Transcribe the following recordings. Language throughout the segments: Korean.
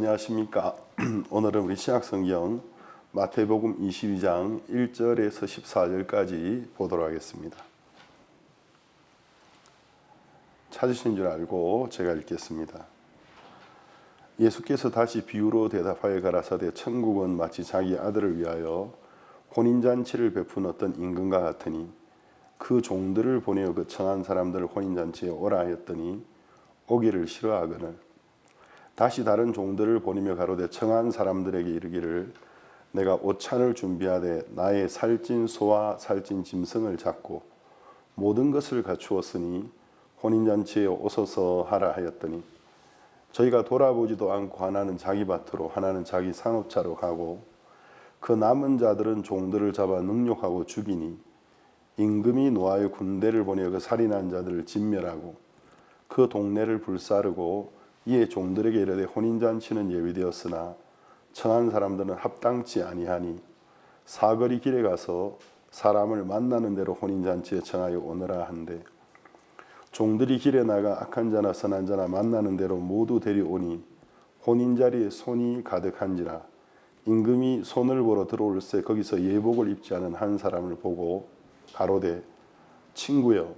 안녕하십니까. 오늘은 우리 신약성경 마태복음 22장 1절에서 14절까지 보도록 하겠습니다. 찾으신 줄 알고 제가 읽겠습니다. 예수께서 다시 비유로 대답하여 가라사대 천국은 마치 자기 아들을 위하여 혼인잔치를 베푼 어떤 임금과 같으니 그 종들을 보내어 그 청한 사람들을 혼인잔치에 오라 하였더니 오기를 싫어하거늘 다시 다른 종들을 보내며 가로되 청한 사람들에게 이르기를 내가 오찬을 준비하되 나의 살찐 소와 살찐 짐승을 잡고 모든 것을 갖추었으니 혼인잔치에 오소서 하라 하였더니 저희가 돌아보지도 않고 하나는 자기 밭으로 하나는 자기 상업차로 가고 그 남은 자들은 종들을 잡아 능욕하고 죽이니 임금이 노하여 군대를 보내어 그 살인한 자들을 진멸하고 그 동네를 불사르고 이에 종들에게 이르되 혼인잔치는 예비되었으나 청한 사람들은 합당치 아니하니 사거리 길에 가서 사람을 만나는 대로 혼인잔치에 청하여 오너라 한대 종들이 길에 나가 악한 자나 선한 자나 만나는 대로 모두 데려오니 혼인자리에 손이 가득한지라 임금이 손을 보러 들어올세 거기서 예복을 입지 않은 한 사람을 보고 가로되 친구여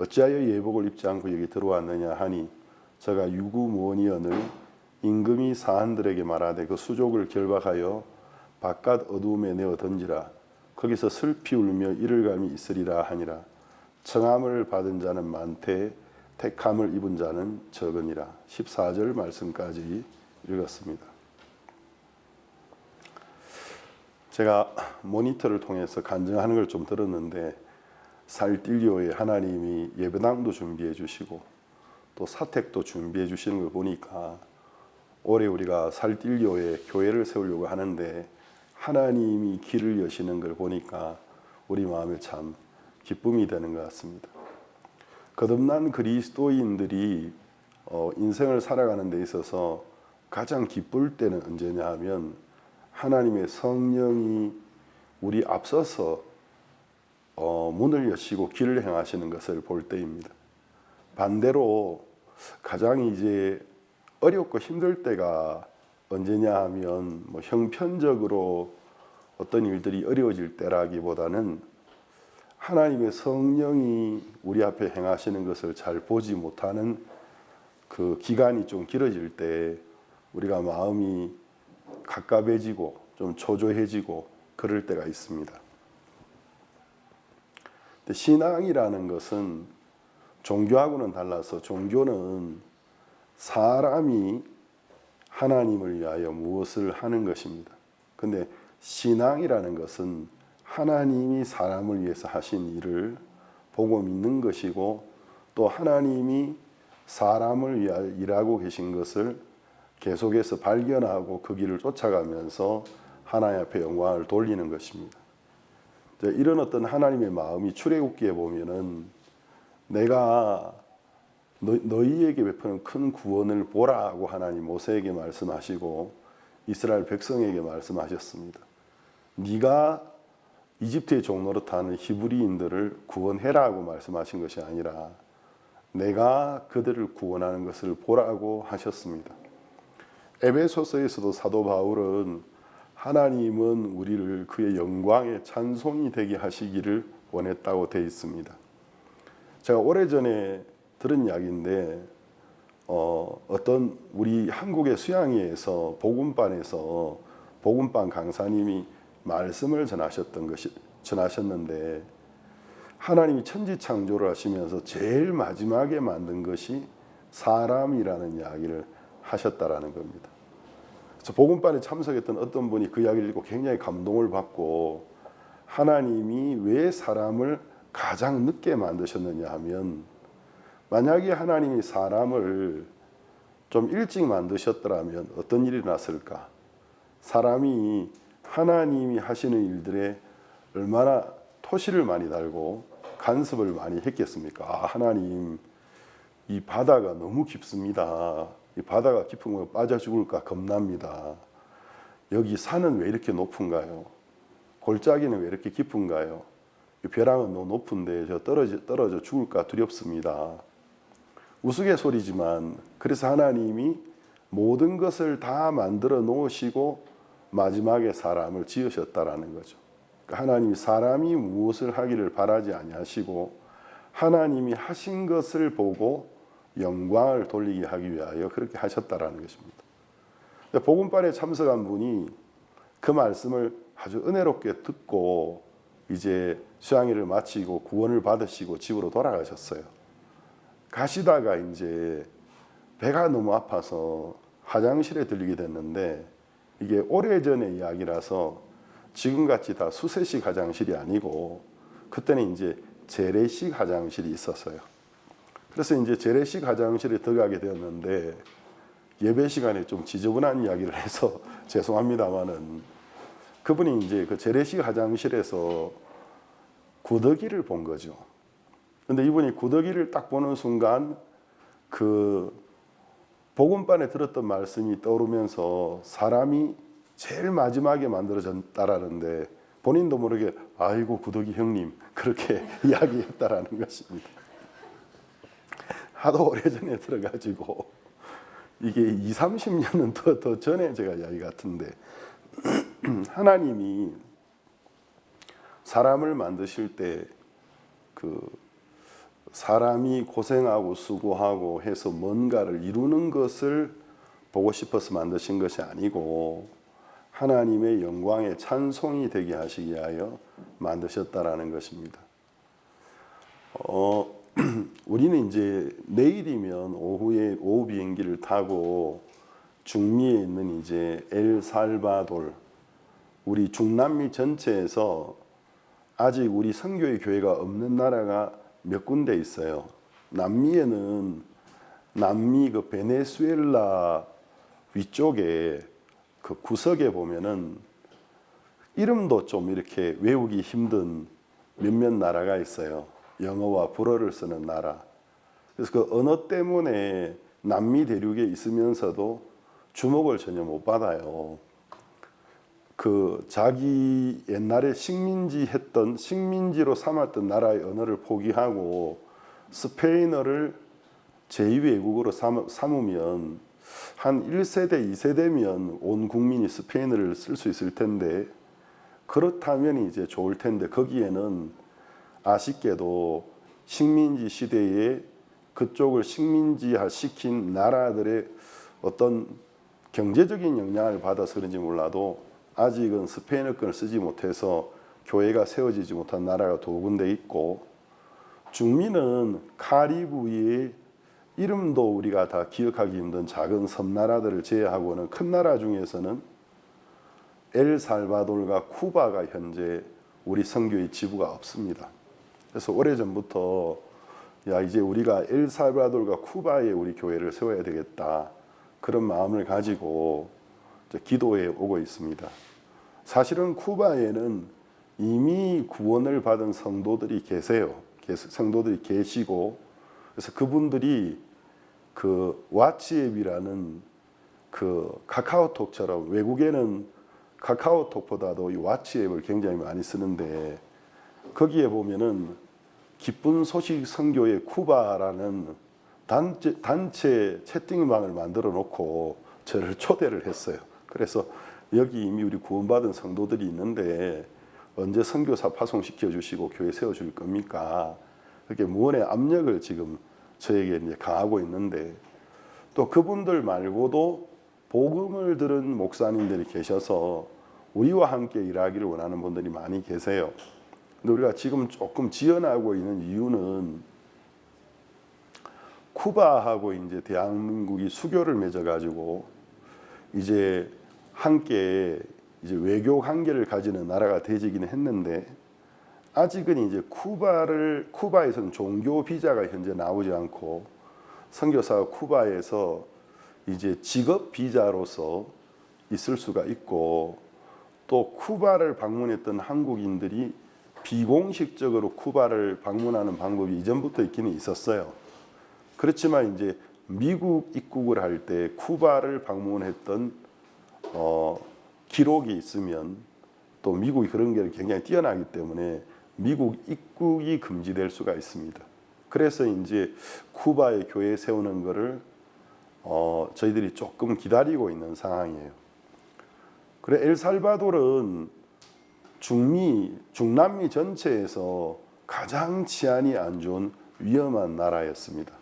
어찌하여 예복을 입지 않고 여기 들어왔느냐 하니 저가 유구무원이언을 임금이 사한들에게 말하되 그 수족을 결박하여 바깥 어두움에 내어 던지라 거기서 슬피 울며 이를 감이 있으리라 하니라 청함을 받은 자는 많되 택함을 입은 자는 적으니라. 14절 말씀까지 읽었습니다. 제가 모니터를 통해서 간증하는 걸 좀 들었는데 살딜리오에 하나님이 예배당도 준비해 주시고 또 사택도 준비해 주시는 걸 보니까 올해 우리가 살딜리오에 교회를 세우려고 하는데 하나님이 길을 여시는 걸 보니까 우리 마음에 참 기쁨이 되는 것 같습니다. 거듭난 그리스도인들이 인생을 살아가는 데 있어서 가장 기쁠 때는 언제냐 하면 하나님의 성령이 우리 앞서서 문을 여시고 길을 행하시는 것을 볼 때입니다. 반대로 가장 이제 어렵고 힘들 때가 언제냐 하면 형편적으로 어떤 일들이 어려워질 때라기보다는 하나님의 성령이 우리 앞에 행하시는 것을 잘 보지 못하는 그 기간이 좀 길어질 때 우리가 마음이 갑갑해지고 좀 초조해지고 그럴 때가 있습니다. 근데 신앙이라는 것은 종교하고는 달라서 종교는 사람이 하나님을 위하여 무엇을 하는 것입니다. 근데 신앙이라는 것은 하나님이 사람을 위해서 하신 일을 보고 믿는 것이고 또 하나님이 사람을 위하여 일하고 계신 것을 계속해서 발견하고 그 길을 쫓아가면서 하나님 앞에 영광을 돌리는 것입니다. 이런 어떤 하나님의 마음이 출애굽기에 보면은 내가 너희에게 베푸는 큰 구원을 보라고 하나님 모세에게 말씀하시고 이스라엘 백성에게 말씀하셨습니다. 네가 이집트의 종노릇 하는 히브리인들을 구원해라고 말씀하신 것이 아니라 내가 그들을 구원하는 것을 보라고 하셨습니다. 에베소서에서도 사도 바울은 하나님은 우리를 그의 영광의 찬송이 되게 하시기를 원했다고 되어 있습니다. 제가 오래전에 들은 이야기인데 어떤 우리 한국의 수양회에서 복음반에서 복음반 강사님이 말씀을 전하셨는데 하나님이 천지창조를 하시면서 제일 마지막에 만든 것이 사람이라는 이야기를 하셨다라는 겁니다. 그래서 복음반에 참석했던 어떤 분이 그 이야기를 읽고 굉장히 감동을 받고 하나님이 왜 사람을 가장 늦게 만드셨느냐 하면 만약에 하나님이 사람을 좀 일찍 만드셨더라면 어떤 일이 났을까? 사람이 하나님이 하시는 일들에 얼마나 토시를 많이 달고 간섭을 많이 했겠습니까? 하나님 이 바다가 너무 깊습니다. 이 바다가 깊은 거 빠져 죽을까 겁납니다. 여기 산은 왜 이렇게 높은가요? 골짜기는 왜 이렇게 깊은가요? 벼랑은 너무 높은데 저 떨어져 죽을까 두렵습니다. 우스갯소리지만 그래서 하나님이 모든 것을 다 만들어 놓으시고 마지막에 사람을 지으셨다라는 거죠. 그러니까 하나님이 사람이 무엇을 하기를 바라지 아니하시고 하나님이 하신 것을 보고 영광을 돌리게 하기 위하여 그렇게 하셨다라는 것입니다. 복음반에 참석한 분이 그 말씀을 아주 은혜롭게 듣고 이제 수양회를 마치고 구원을 받으시고 집으로 돌아가셨어요. 가시다가 이제 배가 너무 아파서 화장실에 들리게 됐는데 이게 오래전의 이야기라서 지금같이 다 수세식 화장실이 아니고 그때는 이제 재래식 화장실이 있었어요. 그래서 이제 재래식 화장실에 들어가게 되었는데 예배 시간에 좀 지저분한 이야기를 해서 죄송합니다만은 그분이 이제 그 재래식 화장실에서 구더기를 본 거죠. 근데 이분이 구더기를 딱 보는 순간 그 복음반에 들었던 말씀이 떠오르면서 사람이 제일 마지막에 만들어졌다라는데 본인도 모르게 아이고 구더기 형님 그렇게 이야기했다라는 것입니다. 하도 오래전에 들어가지고 이게 20-30년은 더 전에 제가 이야기 같은데 하나님이 사람을 만드실 때 그 사람이 고생하고 수고하고 해서 뭔가를 이루는 것을 보고 싶어서 만드신 것이 아니고 하나님의 영광의 찬송이 되게 하시기 위하여 만드셨다라는 것입니다. 우리는 이제 내일이면 오후 비행기를 타고 중미에 있는 이제 엘살바도르 우리 중남미 전체에서 아직 우리 선교의 교회가 없는 나라가 몇 군데 있어요. 남미에는 남미 그 베네수엘라 위쪽에 그 구석에 보면은 이름도 좀 이렇게 외우기 힘든 몇몇 나라가 있어요. 영어와 불어를 쓰는 나라. 그래서 그 언어 때문에 남미 대륙에 있으면서도 주목을 전혀 못 받아요. 그 자기 옛날에 식민지로 삼았던 나라의 언어를 포기하고 스페인어를 제2 외국어로 삼으면 한 1세대, 2세대면 온 국민이 스페인어를 쓸 수 있을 텐데 그렇다면 이제 좋을 텐데 거기에는 아쉽게도 식민지 시대에 그쪽을 식민지화 시킨 나라들의 어떤 경제적인 영향을 받아서 그런지 몰라도 아직은 스페인어권을 쓰지 못해서 교회가 세워지지 못한 나라가 두 군데 있고 중미는 카리브의 이름도 우리가 다 기억하기 힘든 작은 섬나라들을 제외하고는 큰 나라 중에서는 엘살바도르가 쿠바가 현재 우리 선교의 지부가 없습니다. 그래서 오래전부터 야 이제 우리가 엘살바도르가 쿠바에 우리 교회를 세워야 되겠다 그런 마음을 가지고 기도해 오고 있습니다. 사실은 쿠바에는 이미 구원을 받은 성도들이 계세요. 성도들이 계시고 그래서 그분들이 그 왓츠앱이라는 그 카카오톡처럼 외국에는 카카오톡보다도 이 왓츠앱을 굉장히 많이 쓰는데 거기에 보면은 기쁜 소식 선교의 쿠바라는 단체 채팅방을 만들어 놓고 저를 초대를 했어요. 그래서 여기 이미 우리 구원받은 성도들이 있는데 언제 선교사 파송시켜 주시고 교회 세워 줄 겁니까? 그렇게 무언의 압력을 지금 저에게 이제 가하고 있는데 또 그분들 말고도 복음을 들은 목사님들이 계셔서 우리와 함께 일하기를 원하는 분들이 많이 계세요. 근데 우리가 지금 조금 지연하고 있는 이유는 쿠바하고 이제 대한민국이 수교를 맺어가지고 이제 함께 이제 외교 관계를 가지는 나라가 되지기는 했는데 아직은 이제 쿠바에서는 종교 비자가 현재 나오지 않고 선교사가 쿠바에서 이제 직업 비자로서 있을 수가 있고 또 쿠바를 방문했던 한국인들이 비공식적으로 쿠바를 방문하는 방법이 이전부터 있기는 있었어요. 그렇지만 이제 미국 입국을 할 때 쿠바를 방문했던 기록이 있으면 또 미국이 그런 게 굉장히 뛰어나기 때문에 미국 입국이 금지될 수가 있습니다. 그래서 이제 쿠바에 교회 세우는 거를 저희들이 조금 기다리고 있는 상황이에요. 그래 엘살바도르는 중남미 전체에서 가장 치안이 안 좋은 위험한 나라였습니다.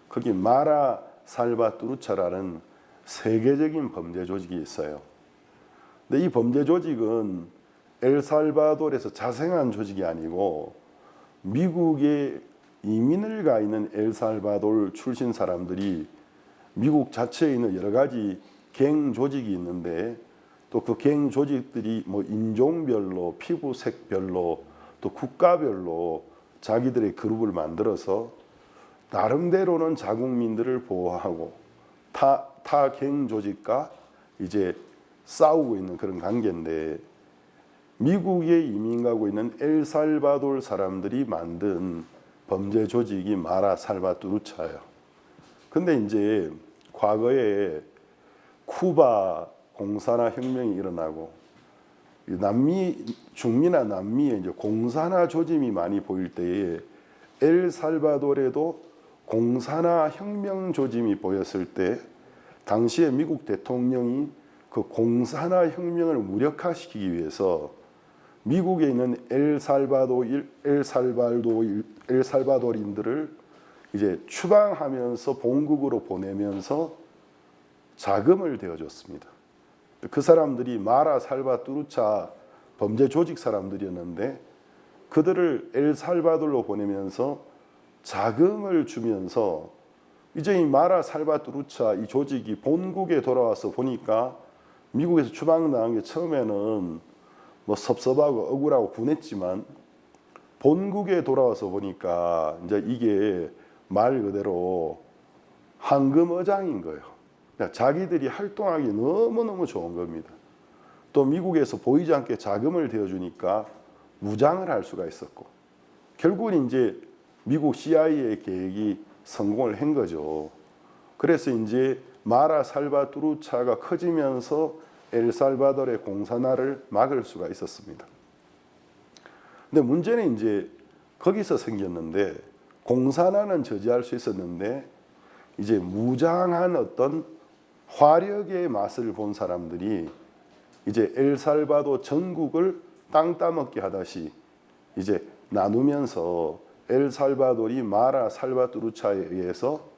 거기 마라 살바투르차라는 세계적인 범죄 조직이 있어요. 근데 이 범죄 조직은 엘살바도르에서 자생한 조직이 아니고 미국에 이민을 가 있는 엘살바도르 출신 사람들이 미국 자체에 있는 여러 가지 갱 조직이 있는데 또 그 갱 조직들이 뭐 인종별로 피부색별로 또 국가별로 자기들의 그룹을 만들어서 나름대로는 자국민들을 보호하고 타 갱 조직과 이제 싸우고 있는 그런 관계인데 미국에 이민 가고 있는 엘살바도르 사람들이 만든 범죄 조직이 마라 살바투르차예요. 근데 이제 과거에 쿠바 공산화 혁명이 일어나고 중미나 남미에 이제 공산화 조짐이 많이 보일 때에 엘살바도르에도 공산화 혁명 조짐이 보였을 때 당시에 미국 대통령이 그 공산화 혁명을 무력화시키기 위해서 미국에 있는 엘살바도르인들을 이제 추방하면서 본국으로 보내면서 자금을 대어줬습니다. 그 사람들이 마라 살바투르차 범죄 조직 사람들이었는데 그들을 엘살바도르로 보내면서 자금을 주면서 이제 이 마라 살바투르차 이 조직이 본국에 돌아와서 보니까 미국에서 추방당한 게 처음에는 뭐 섭섭하고 억울하고 분했지만 본국에 돌아와서 보니까 이제 이게 말 그대로 황금어장인 거예요. 그러니까 자기들이 활동하기 너무너무 좋은 겁니다. 또 미국에서 보이지 않게 자금을 대어주니까 무장을 할 수가 있었고 결국은 이제 미국 CIA의 계획이 성공을 한 거죠. 그래서 이제 마라 살바투르차가 커지면서 엘살바도르의 공산화를 막을 수가 있었습니다. 근데 문제는 이제 거기서 생겼는데 공산화는 저지할 수 있었는데 이제 무장한 어떤 화력의 맛을 본 사람들이 이제 엘살바도르 전국을 땅 따먹게 하다시 이제 나누면서 엘살바도르이 마라 살바투르차에 의해서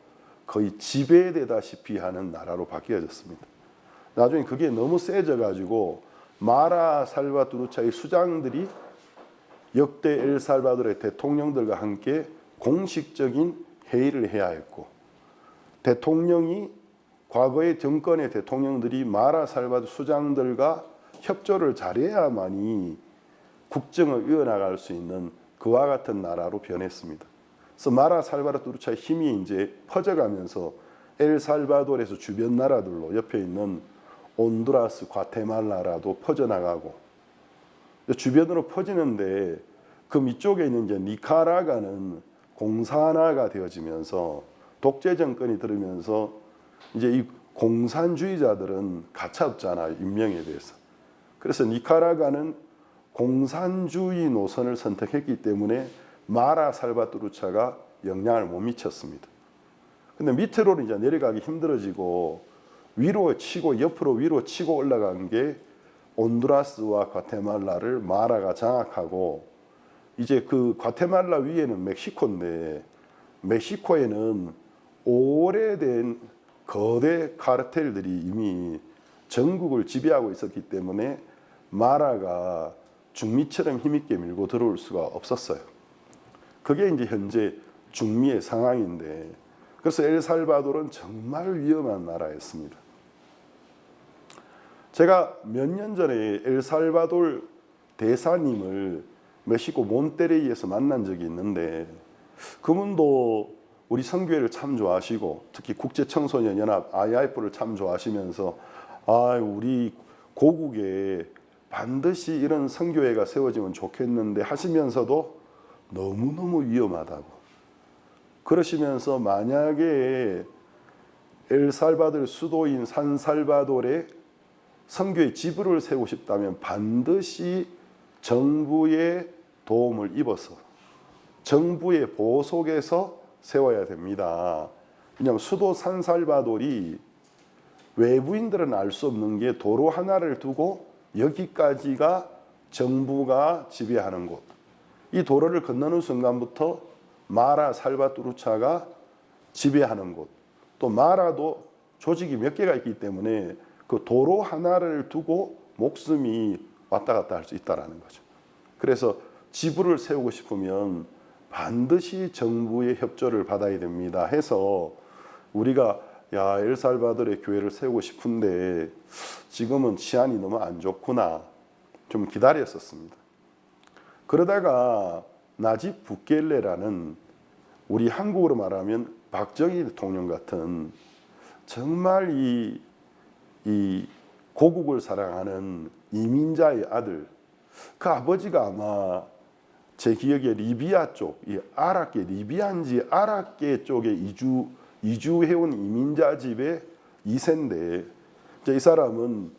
거의 지배되다시피 하는 나라로 바뀌어졌습니다. 나중에 그게 너무 세져 가지고 마라 살바투르차의 수장들이 역대 엘살바도르의 대통령들과 함께 공식적인 회의를 해야 했고 대통령이 과거의 정권의 대통령들이 마라 살바도르 수장들과 협조를 잘해야만이 국정을 이어나갈 수 있는 그와 같은 나라로 변했습니다. 그래서 마라 살바투르차의 힘이 이제 퍼져가면서 엘살바도르에서 주변 나라들로 옆에 있는 온두라스, 과테말라라도 퍼져나가고 주변으로 퍼지는데 그 밑쪽에 있는 이제 니카라과는 공산화가 되어지면서 독재 정권이 들으면서 이제 이 공산주의자들은 가차없잖아요. 인명에 대해서. 그래서 니카라과는 공산주의 노선을 선택했기 때문에 마라 살바투르차가 영향을 못 미쳤습니다. 근데 밑으로 이제 내려가기 힘들어지고 위로 치고 옆으로 위로 치고 올라간 게 온두라스와 과테말라를 마라가 장악하고 이제 그 과테말라 위에는 멕시코인데 멕시코에는 오래된 거대 카르텔들이 이미 전국을 지배하고 있었기 때문에 마라가 중미처럼 힘있게 밀고 들어올 수가 없었어요. 그게 이제 현재 중미의 상황인데 그래서 엘살바도르는 정말 위험한 나라였습니다. 제가 몇 년 전에 엘살바도르 대사님을 멕시코 몬테레이에서 만난 적이 있는데 그분도 우리 선교회를 참 좋아하시고 특히 국제청소년연합 IIF를 참 좋아하시면서 우리 고국에 반드시 이런 선교회가 세워지면 좋겠는데 하시면서도 너무너무 위험하다고 그러시면서 만약에 엘살바도르 수도인 산살바도르에 선교의 지부를 세우고 싶다면 반드시 정부의 도움을 입어서 정부의 보호 속에서 세워야 됩니다. 왜냐하면 수도 산살바돌이 외부인들은 알 수 없는 게 도로 하나를 두고 여기까지가 정부가 지배하는 곳. 이 도로를 건너는 순간부터 마라 살바토르차가 지배하는 곳. 또 마라도 조직이 몇 개가 있기 때문에 그 도로 하나를 두고 목숨이 왔다 갔다 할 수 있다라는 거죠. 그래서 지부를 세우고 싶으면 반드시 정부의 협조를 받아야 됩니다 해서 우리가 야 엘살바도르의 교회를 세우고 싶은데 지금은 치안이 너무 안 좋구나 좀 기다렸었습니다. 그러다가 나집 부켈레라는 우리 한국으로 말하면 박정희 대통령 같은 정말 이 고국을 사랑하는 이민자의 아들, 그 아버지가 아마 제 기억에 리비아 쪽, 이 아랍계 리비안지 아랍계 쪽에 이주해온 이민자 집의 2세인데 이 사람은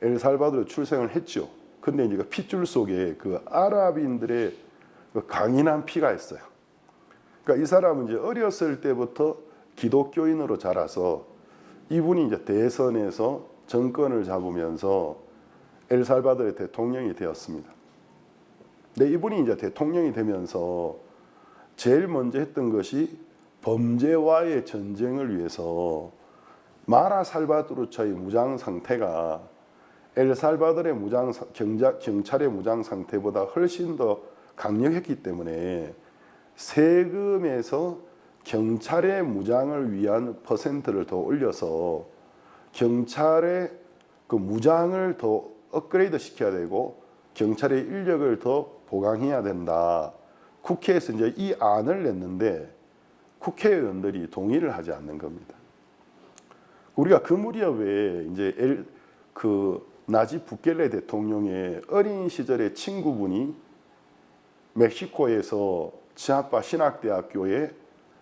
엘살바도르에 출생을 했죠. 근데 이제 그 핏줄 속에 그 아랍인들의 그 강인한 피가 있어요. 그러니까 이 사람은 이제 어렸을 때부터 기독교인으로 자라서 이분이 이제 대선에서 정권을 잡으면서 엘살바도르의 대통령이 되었습니다. 근데 이분이 이제 대통령이 되면서 제일 먼저 했던 것이 범죄와의 전쟁을 위해서 마라 살바도르차의 무장 상태가 엘살바도르의 경찰의 무장 상태보다 훨씬 더 강력했기 때문에 세금에서 경찰의 무장을 위한 퍼센트를 더 올려서 경찰의 그 무장을 더 업그레이드 시켜야 되고 경찰의 인력을 더 보강해야 된다. 국회에서 이제 이 안을 냈는데 국회의원들이 동의를 하지 않는 겁니다. 우리가 그 무렵에 이제 나집 부켈레 대통령의 어린 시절의 친구분이 멕시코에서 치아파 신학대학교의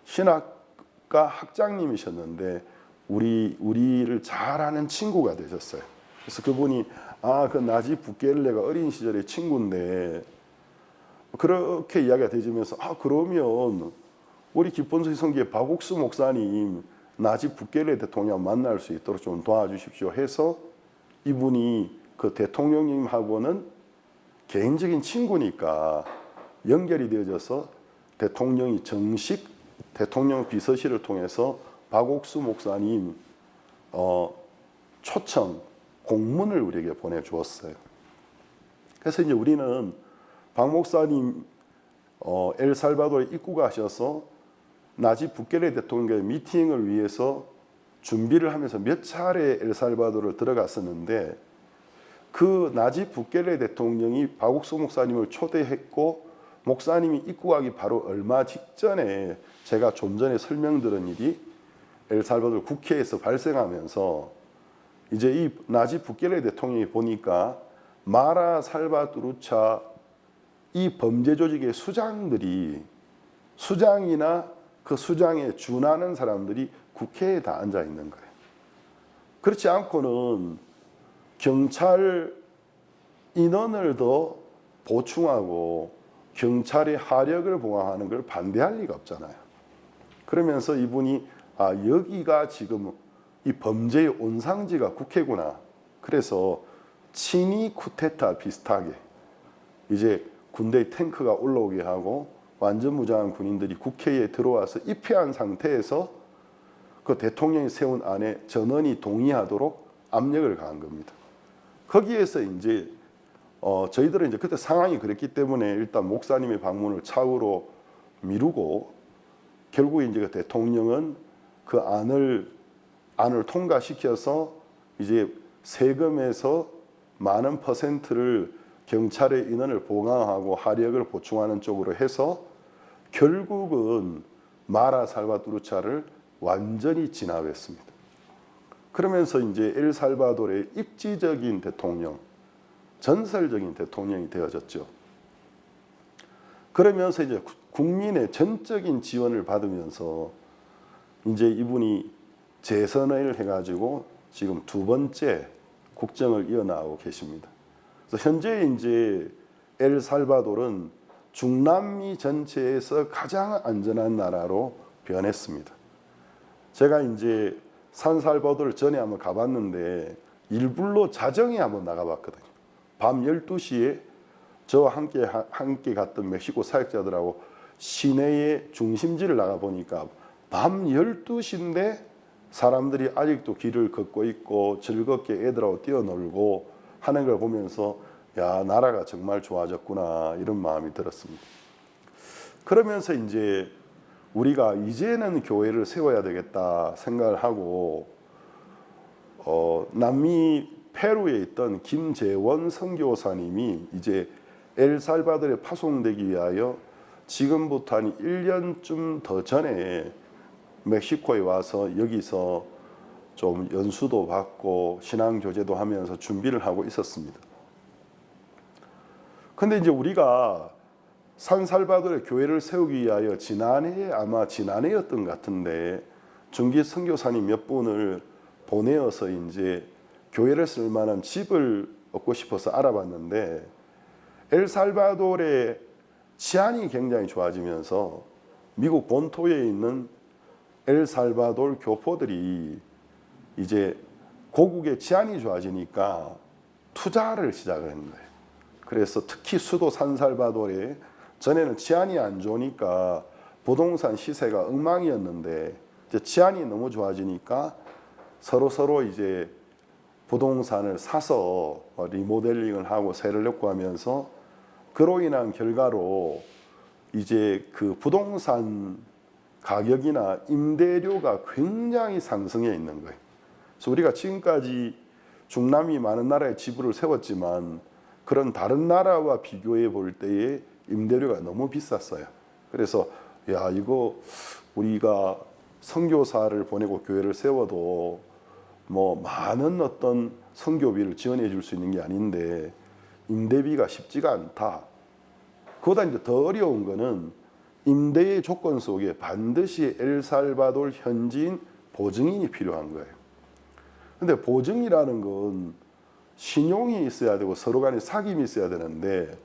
신학과 학장님이셨는데 우리를 잘 아는 친구가 되셨어요. 그래서 그분이 그 나집 부켈레가 어린 시절의 친구인데 그렇게 이야기가 되면서 그러면 우리 기본소리 성교회 박옥수 목사님 나집 부켈레 대통령 만날 수 있도록 좀 도와주십시오 해서 이분이 그 대통령님하고는 개인적인 친구니까 연결이 되어져서 대통령이 정식 대통령 비서실을 통해서 박옥수 목사님 초청 공문을 우리에게 보내주었어요. 그래서 이제 우리는 박 목사님 엘살바도르에 입국하셔서 나집 부켈레 대통령과의 미팅을 위해서 준비를 하면서 몇 차례 엘살바도르를 들어갔었는데 그 나집 부켈레 대통령이 박옥수 목사님을 초대했고 목사님이 입국하기 바로 얼마 직전에 제가 좀 전에 설명드린 일이 엘살바도르 국회에서 발생하면서 이제 이 나집 부켈레 대통령이 보니까 마라 살바도르차 이 범죄 조직의 수장들이 수장이나 그 수장에 준하는 사람들이 국회에 다 앉아 있는 거예요. 그렇지 않고는 경찰 인원을 더 보충하고 경찰의 하력을 보강하는 걸 반대할 리가 없잖아요. 그러면서 이분이 여기가 지금 이 범죄의 온상지가 국회구나. 그래서 친위 쿠데타 비슷하게 이제 군대의 탱크가 올라오게 하고 완전 무장한 군인들이 국회에 들어와서 입회한 상태에서 그 대통령이 세운 안에 전원이 동의하도록 압력을 가한 겁니다. 거기에서 이제 저희들은 이제 그때 상황이 그랬기 때문에 일단 목사님의 방문을 차후로 미루고 결국 이제 그 대통령은 그 안을 통과시켜서 이제 세금에서 많은 퍼센트를 경찰의 인원을 보강하고 하력을 보충하는 쪽으로 해서 결국은 마라 살바도르차를 완전히 진압했습니다. 그러면서 이제 엘살바도르의 입지적인 대통령, 전설적인 대통령이 되어졌죠. 그러면서 이제 국민의 전적인 지원을 받으면서 이제 이분이 재선을 해가지고 지금 두 번째 국정을 이어나가고 계십니다. 그래서 현재 이제 엘살바도르는 중남미 전체에서 가장 안전한 나라로 변했습니다. 제가 이제 산살바도르 전에 한번 가봤는데 일부러 자정에 한번 나가봤거든요. 밤 12시에 저와 함께 갔던 멕시코 사역자들하고 시내의 중심지를 나가보니까 밤 12시인데 사람들이 아직도 길을 걷고 있고 즐겁게 애들하고 뛰어놀고 하는 걸 보면서 야, 나라가 정말 좋아졌구나 이런 마음이 들었습니다. 그러면서 이제 우리가 이제는 교회를 세워야 되겠다 생각을 하고 남미 페루에 있던 김재원 선교사님이 이제 엘살바도르에 파송되기 위하여 지금부터 한 1년쯤 더 전에 멕시코에 와서 여기서 좀 연수도 받고 신앙 교제도 하면서 준비를 하고 있었습니다. 근데 이제 우리가 산살바도르에 교회를 세우기 위하여 지난해였던 것 같은데 중기 선교사님 몇 분을 보내어서 이제 교회를 쓸 만한 집을 얻고 싶어서 알아봤는데 엘살바도르의 치안이 굉장히 좋아지면서 미국 본토에 있는 엘살바도르 교포들이 이제 고국의 치안이 좋아지니까 투자를 시작을 했는 거예요. 그래서 특히 수도 산살바도르에 전에는 치안이 안 좋으니까 부동산 시세가 엉망이었는데 이제 치안이 너무 좋아지니까 서로 이제 부동산을 사서 리모델링을 하고 세를 넣고 하면서 그로 인한 결과로 이제 그 부동산 가격이나 임대료가 굉장히 상승해 있는 거예요. 그래서 우리가 지금까지 중남미 많은 나라에 지부를 세웠지만 그런 다른 나라와 비교해 볼 때에 임대료가 너무 비쌌어요. 그래서 야, 이거 우리가 선교사를 보내고 교회를 세워도 뭐 많은 어떤 선교비를 지원해 줄 수 있는 게 아닌데 임대비가 쉽지가 않다. 그보다 이제 더 어려운 거는 임대의 조건 속에 반드시 엘살바도르 현지인 보증인이 필요한 거예요. 근데 보증이라는 건 신용이 있어야 되고 서로 간에 사귐이 있어야 되는데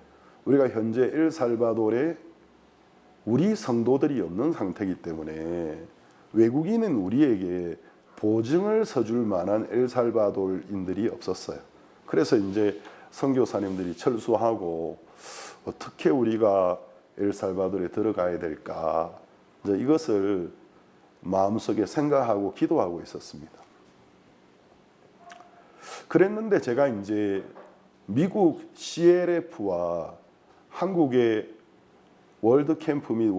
우리가 현재 엘살바도르에 우리 성도들이 없는 상태이기 때문에 외국인은 우리에게 보증을 서줄 만한 엘살바도르인들이 없었어요. 그래서 이제 선교사님들이 철수하고 어떻게 우리가 엘살바도르에 들어가야 될까 이제 이것을 마음속에 생각하고 기도하고 있었습니다. 그랬는데 제가 이제 미국 CLF와 한국의 월드 캠프 및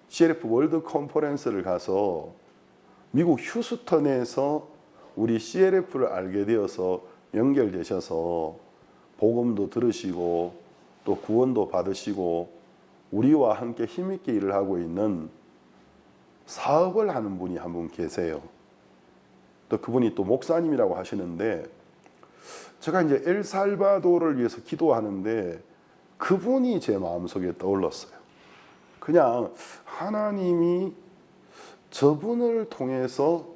CLF 월드 컨퍼런스를 가서 미국 휴스턴에서 우리 CLF를 알게 되어서 연결되셔서 복음도 들으시고 또 구원도 받으시고 우리와 함께 힘있게 일을 하고 있는 사업을 하는 분이 한 분 계세요. 또 그분이 또 목사님이라고 하시는데 제가 이제 엘살바도르를 위해서 기도하는데 그분이 제 마음속에 떠올랐어요. 그냥 하나님이 저분을 통해서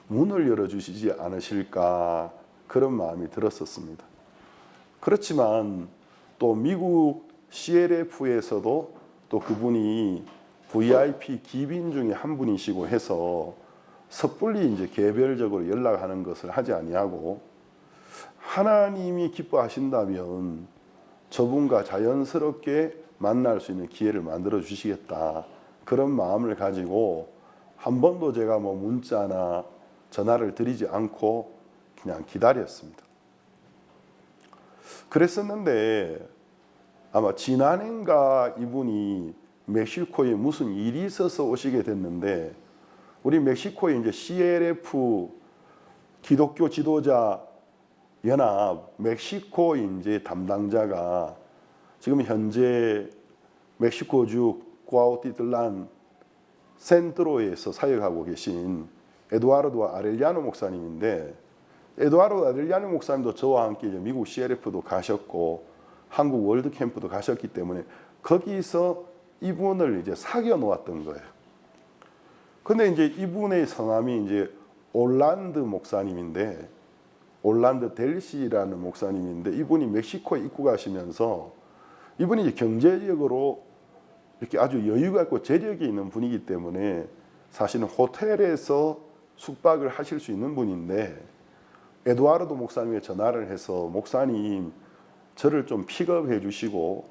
문을 열어주시지 않으실까 그런 마음이 들었었습니다. 그렇지만 또 미국 CLF에서도 또 그분이 VIP 기빈 중에 한 분이시고 해서 섣불리 이제 개별적으로 연락하는 것을 하지 아니하고 하나님이 기뻐하신다면 저분과 자연스럽게 만날 수 있는 기회를 만들어 주시겠다 그런 마음을 가지고 한 번도 제가 뭐 문자나 전화를 드리지 않고 그냥 기다렸습니다. 그랬었는데 아마 지난해인가 이분이 멕시코에 무슨 일이 있어서 오시게 됐는데 우리 멕시코에 이제 CLF 기독교 지도자 연합 멕시코 이제 담당자가 지금 현재 멕시코주 쿠아우티틀란 센트로에서 사역하고 계신 에두아르도 아렐리아노 목사님인데 에두아르도 아렐리아노 목사님도 저와 함께 이제 미국 CLF도 가셨고 한국 월드 캠프도 가셨기 때문에 거기서 이분을 이제 사귀어 놓았던 거예요. 근데 이제 이분의 성함이 이제 올란드 목사님인데 올란드 델시라는 목사님인데 이분이 멕시코에 입국하시면서 이분이 이제 경제적으로 이렇게 아주 여유가 있고 재력이 있는 분이기 때문에 사실은 호텔에서 숙박을 하실 수 있는 분인데 에두아르도 목사님에 전화를 해서 목사님 저를 좀 픽업해 주시고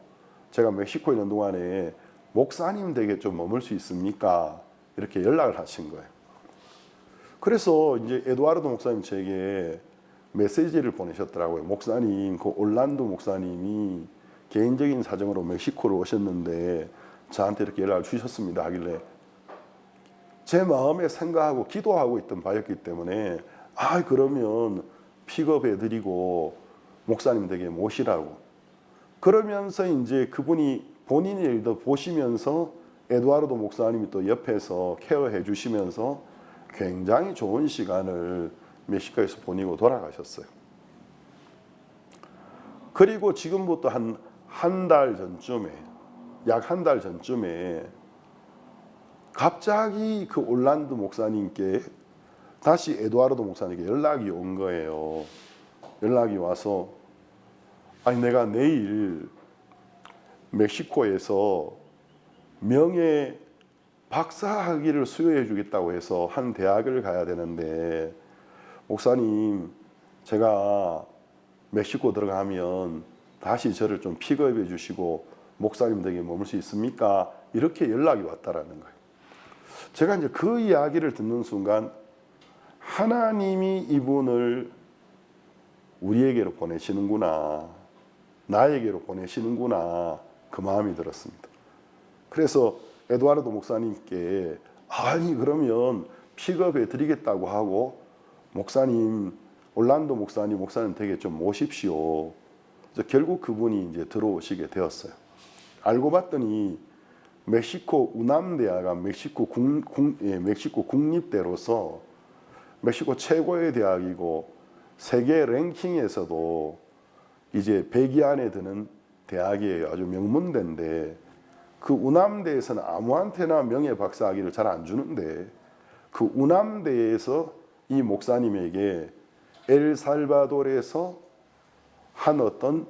제가 멕시코에 있는 동안에 목사님 댁에 좀 머물 수 있습니까? 이렇게 연락을 하신 거예요. 그래서 이제 에두아르도 목사님 제게 메시지를 보내셨더라고요. 목사님, 그 올란도 목사님이 개인적인 사정으로 멕시코를 오셨는데 저한테 이렇게 연락을 주셨습니다 하길래 제 마음에 생각하고 기도하고 있던 바였기 때문에 그러면 픽업해 드리고 목사님 댁에 모시라고 그러면서 이제 그분이 본인의 일도 보시면서 에두아르도 목사님이 또 옆에서 케어해 주시면서 굉장히 좋은 시간을 멕시코에서 보내고 돌아가셨어요. 그리고 지금부터 한 달 전쯤에 약 한 달 전쯤에 갑자기 그 올란도 목사님께 다시 에두아르도 목사님께 연락이 온 거예요. 연락이 와서 내가 내일 멕시코에서 명예 박사학위를 수여해 주겠다고 해서 한 대학을 가야 되는데 목사님 제가 멕시코 들어가면 다시 저를 좀 픽업해 주시고 목사님 댁에 머물 수 있습니까? 이렇게 연락이 왔다라는 거예요. 제가 이제 그 이야기를 듣는 순간 하나님이 이분을 우리에게로 보내시는구나, 나에게로 보내시는구나 그 마음이 들었습니다. 그래서 에두아르도 목사님께 그러면 픽업해 드리겠다고 하고 목사님 올란도 목사님 댁에 좀 모십시오. 그래서 결국 그분이 이제 들어오시게 되었어요. 알고 봤더니 멕시코 우남대학가 멕시코 국립대로서 멕시코 최고의 대학이고 세계 랭킹에서도 이제 100위 안에 드는 대학이에요. 아주 명문대인데 그 우남대에서는 아무한테나 명예 박사학위를 잘 안 주는데 그 우남대에서 이 목사님에게 엘살바도르에서 한 어떤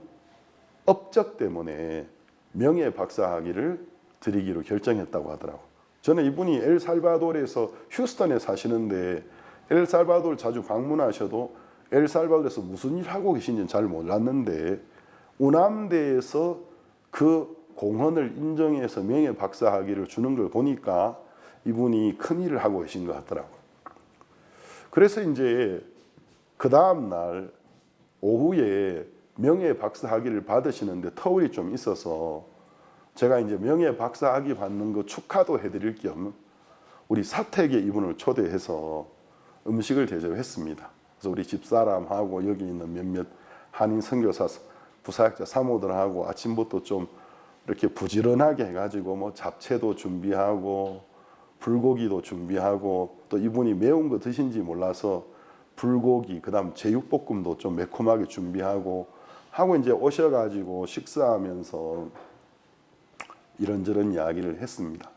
업적 때문에 명예 박사학위를 드리기로 결정했다고 하더라고요. 저는 이분이 엘살바도르에서 휴스턴에 사시는데 엘살바도르 자주 방문하셔도 엘살바도르에서 무슨 일 하고 계신지는 잘 몰랐는데 우남대에서 그 공헌을 인정해서 명예 박사학위를 주는 걸 보니까 이분이 큰 일을 하고 계신 것 같더라고요. 그래서 이제 그 다음 날 오후에 명예 박사학위를 받으시는데 터울이 좀 있어서 제가 이제 명예 박사학위 받는 거 축하도 해드릴 겸 우리 사택에 이분을 초대해서 음식을 대접했습니다. 그래서 우리 집사람하고 여기 있는 몇몇 한인 선교사 부사역자 사모들하고 아침부터 좀 이렇게 부지런하게 해가지고 뭐 잡채도 준비하고 불고기도 준비하고 또 이분이 매운 거 드신지 몰라서 불고기 그다음 제육볶음도 좀 매콤하게 준비하고 하고 이제 오셔가지고 식사하면서 이런저런 이야기를 했습니다.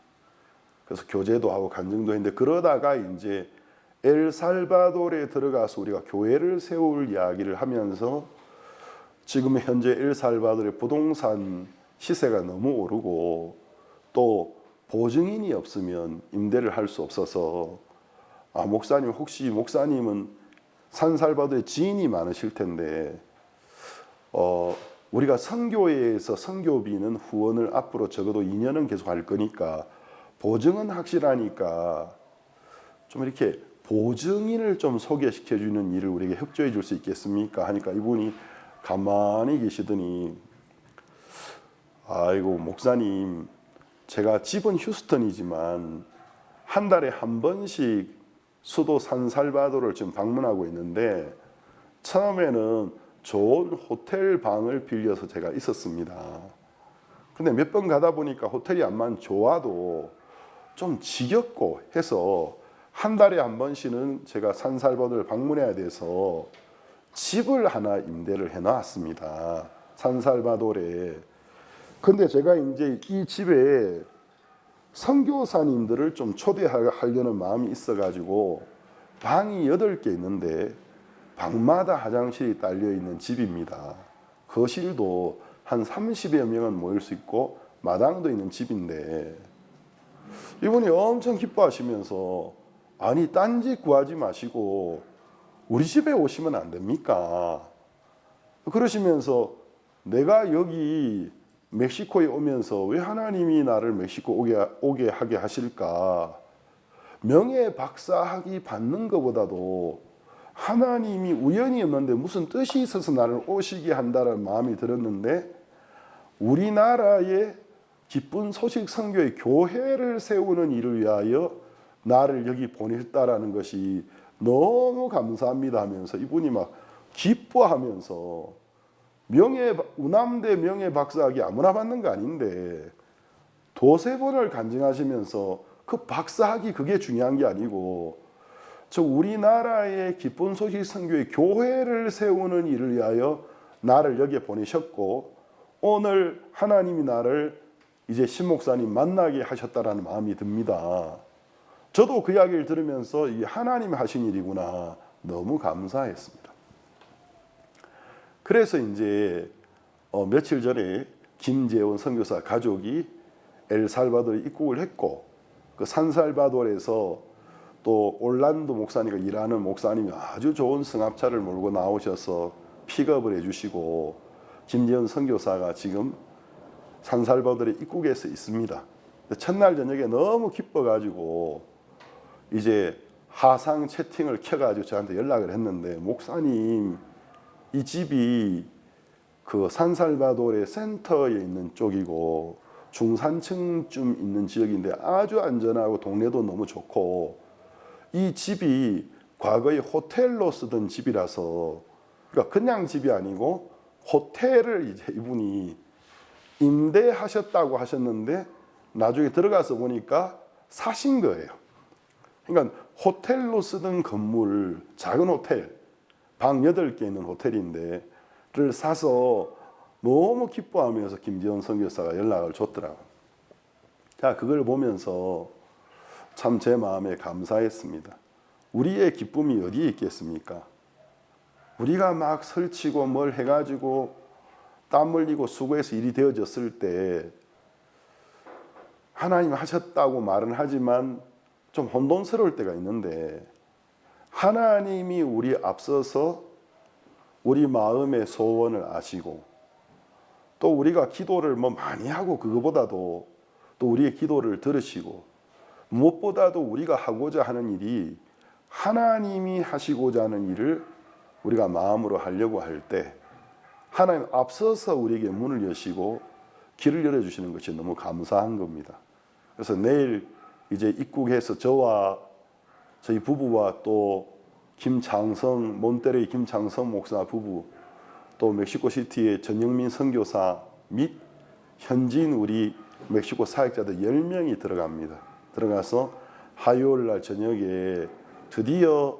그래서 교제도 하고 간증도 했는데 그러다가 이제 엘살바도르에 들어가서 우리가 교회를 세울 이야기를 하면서 지금 현재 엘살바도르의 부동산 시세가 너무 오르고 또 보증인이 없으면 임대를 할 수 없어서 목사님 혹시 목사님은 산살바도르에 지인이 많으실 텐데 우리가 선교회에서 선교비는 후원을 앞으로 적어도 2년은 계속 할 거니까 보증은 확실하니까 좀 이렇게 보증인을 좀 소개시켜 주는 일을 우리에게 협조해 줄 수 있겠습니까? 하니까 이분이 가만히 계시더니 아이고 목사님 제가 집은 휴스턴이지만 한 달에 한 번씩 수도 산살바도르를 지금 방문하고 있는데 처음에는 좋은 호텔 방을 빌려서 제가 있었습니다. 근데 몇 번 가다 보니까 호텔이 암만 좋아도 좀 지겹고 해서 한 달에 한 번씩은 제가 산살바도르를 방문해야 돼서 집을 하나 임대를 해놨습니다. 산살바도르에. 근데 제가 이제 이 집에 선교사님들을 좀 초대하려는 마음이 있어가지고 방이 8개 있는데 방마다 화장실이 딸려 있는 집입니다. 거실도 한 30여 명은 모일 수 있고 마당도 있는 집인데 이분이 엄청 기뻐하시면서 아니 딴 집 구하지 마시고 우리 집에 오시면 안 됩니까? 그러시면서 내가 여기 멕시코에 오면서 왜 하나님이 나를 멕시코 오게 하게 하실까? 명예 박사학위 받는 것보다도 하나님이 우연히 없는데 무슨 뜻이 있어서 나를 오시게 한다는 마음이 들었는데 우리나라의 기쁜 소식 선교의 교회를 세우는 일을 위하여 나를 여기 보냈다라는 것이 너무 감사합니다 하면서 이분이 막 기뻐하면서 우남대 명예 박사학위 아무나 받는 거 아닌데 도세 번을 간증하시면서 그 박사학위 그게 중요한 게 아니고 저 우리나라의 기쁜 소식 선교의 교회를 세우는 일을 위하여 나를 여기에 보내셨고 오늘 하나님이 나를 이제 신 목사님 만나게 하셨다라는 마음이 듭니다. 저도 그 이야기를 들으면서 이 하나님이 하신 일이구나 너무 감사했습니다. 그래서 이제 며칠 전에 김재원 선교사 가족이 엘살바도르에 입국을 했고 그 산살바도르에서 또 올란도 목사님과 일하는 목사님이 아주 좋은 승합차를 몰고 나오셔서 픽업을 해주시고 김재원 선교사가 지금 산살바도르에 입국해서 있습니다. 첫날 저녁에 너무 기뻐가지고 이제 하상 채팅을 켜가지고 저한테 연락을 했는데 목사님 이 집이 그 산살바도르의 센터에 있는 쪽이고 중산층쯤 있는 지역인데 아주 안전하고 동네도 너무 좋고 이 집이 과거에 호텔로 쓰던 집이라서 그러니까 그냥 집이 아니고 호텔을 이제 이분이 임대하셨다고 하셨는데 나중에 들어가서 보니까 사신 거예요. 그러니까 호텔로 쓰던 건물, 작은 호텔, 방 8개 있는 호텔인데 를 사서 너무 기뻐하면서 김재원 선교사가 연락을 줬더라고요. 자, 그걸 보면서 참 제 마음에 감사했습니다. 우리의 기쁨이 어디에 있겠습니까? 우리가 막 설치고 뭘 해가지고 땀 흘리고 수고해서 일이 되어졌을 때 하나님 하셨다고 말은 하지만 좀 혼돈스러울 때가 있는데 하나님이 우리 앞서서 우리 마음의 소원을 아시고 또 우리가 기도를 뭐 많이 하고 그거보다도 또 우리의 기도를 들으시고 무엇보다도 우리가 하고자 하는 일이 하나님이 하시고자 하는 일을 우리가 마음으로 하려고 할 때 하나님 앞서서 우리에게 문을 여시고 길을 열어주시는 것이 너무 감사한 겁니다. 그래서 내일 이제 입국해서 저와 저희 부부와 또 김창성 몬테레이 김창성 목사 부부 또 멕시코시티의 전영민 선교사 및 현지인 우리 멕시코 사역자들 10명이 들어갑니다. 들어가서 화요일 날 저녁에 드디어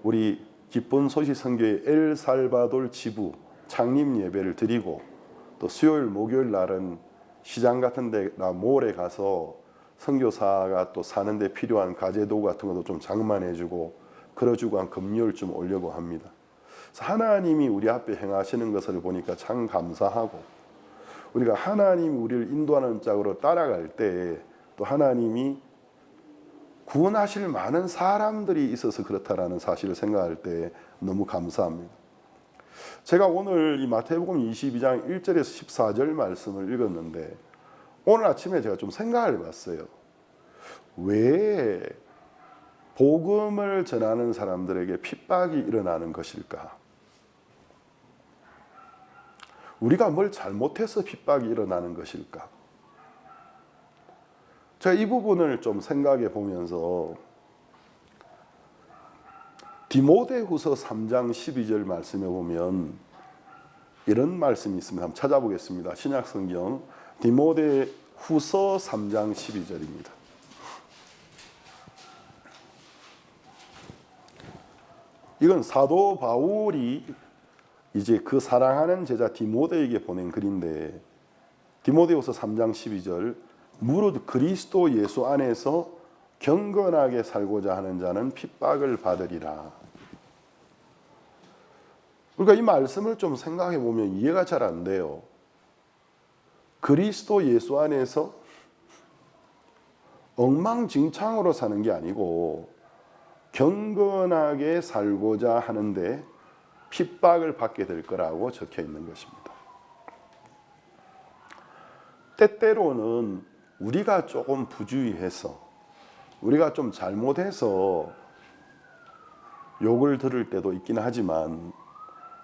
우리 기쁜 소식 선교의 엘살바도르 지부 창립 예배를 드리고 또 수요일 목요일 날은 시장 같은 데나 몰에 가서 선교사가 또 사는데 필요한 가재도구 같은 것도 좀 장만해주고 걸어주고 한 금요일쯤 오려고 합니다. 그래서 하나님이 우리 앞에 행하시는 것을 보니까 참 감사하고 우리가 하나님이 우리를 인도하는 짝으로 따라갈 때 또 하나님이 구원하실 많은 사람들이 있어서 그렇다라는 사실을 생각할 때 너무 감사합니다. 제가 오늘 이 마태복음 22장 1절에서 14절 말씀을 읽었는데 오늘 아침에 제가 좀 생각을 해봤어요. 왜 복음을 전하는 사람들에게 핍박이 일어나는 것일까? 우리가 뭘 잘못해서 핍박이 일어나는 것일까? 제가 이 부분을 좀 생각해 보면서 디모데후서 3장 12절 말씀에 보면 이런 말씀이 있습니다. 한번 찾아보겠습니다. 신약성경 디모데후서 3장 12절입니다. 이건 사도 바울이 이제 그 사랑하는 제자 디모데에게 보낸 글인데 디모데후서 3장 12절 무릇 그리스도 예수 안에서 경건하게 살고자 하는 자는 핍박을 받으리라. 그러니까 이 말씀을 좀 생각해 보면 이해가 잘 안 돼요. 그리스도 예수 안에서 엉망진창으로 사는 게 아니고 경건하게 살고자 하는데 핍박을 받게 될 거라고 적혀 있는 것입니다. 때때로는 우리가 조금 부주의해서, 우리가 좀 잘못해서 욕을 들을 때도 있긴 하지만,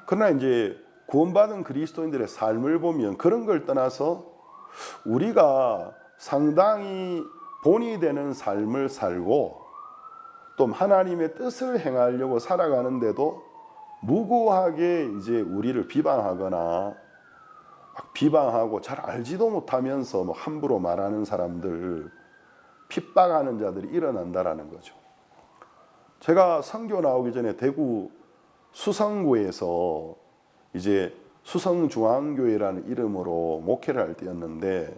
그러나 이제 구원받은 그리스도인들의 삶을 보면 그런 걸 떠나서 우리가 상당히 본이 되는 삶을 살고 또 하나님의 뜻을 행하려고 살아가는데도 무고하게 이제 우리를 비방하거나 비방하고 잘 알지도 못하면서 뭐 함부로 말하는 사람들, 핍박하는 자들이 일어난다라는 거죠. 제가 선교 나오기 전에 대구 수성구에서 이제 수성중앙교회라는 이름으로 목회를 할 때였는데,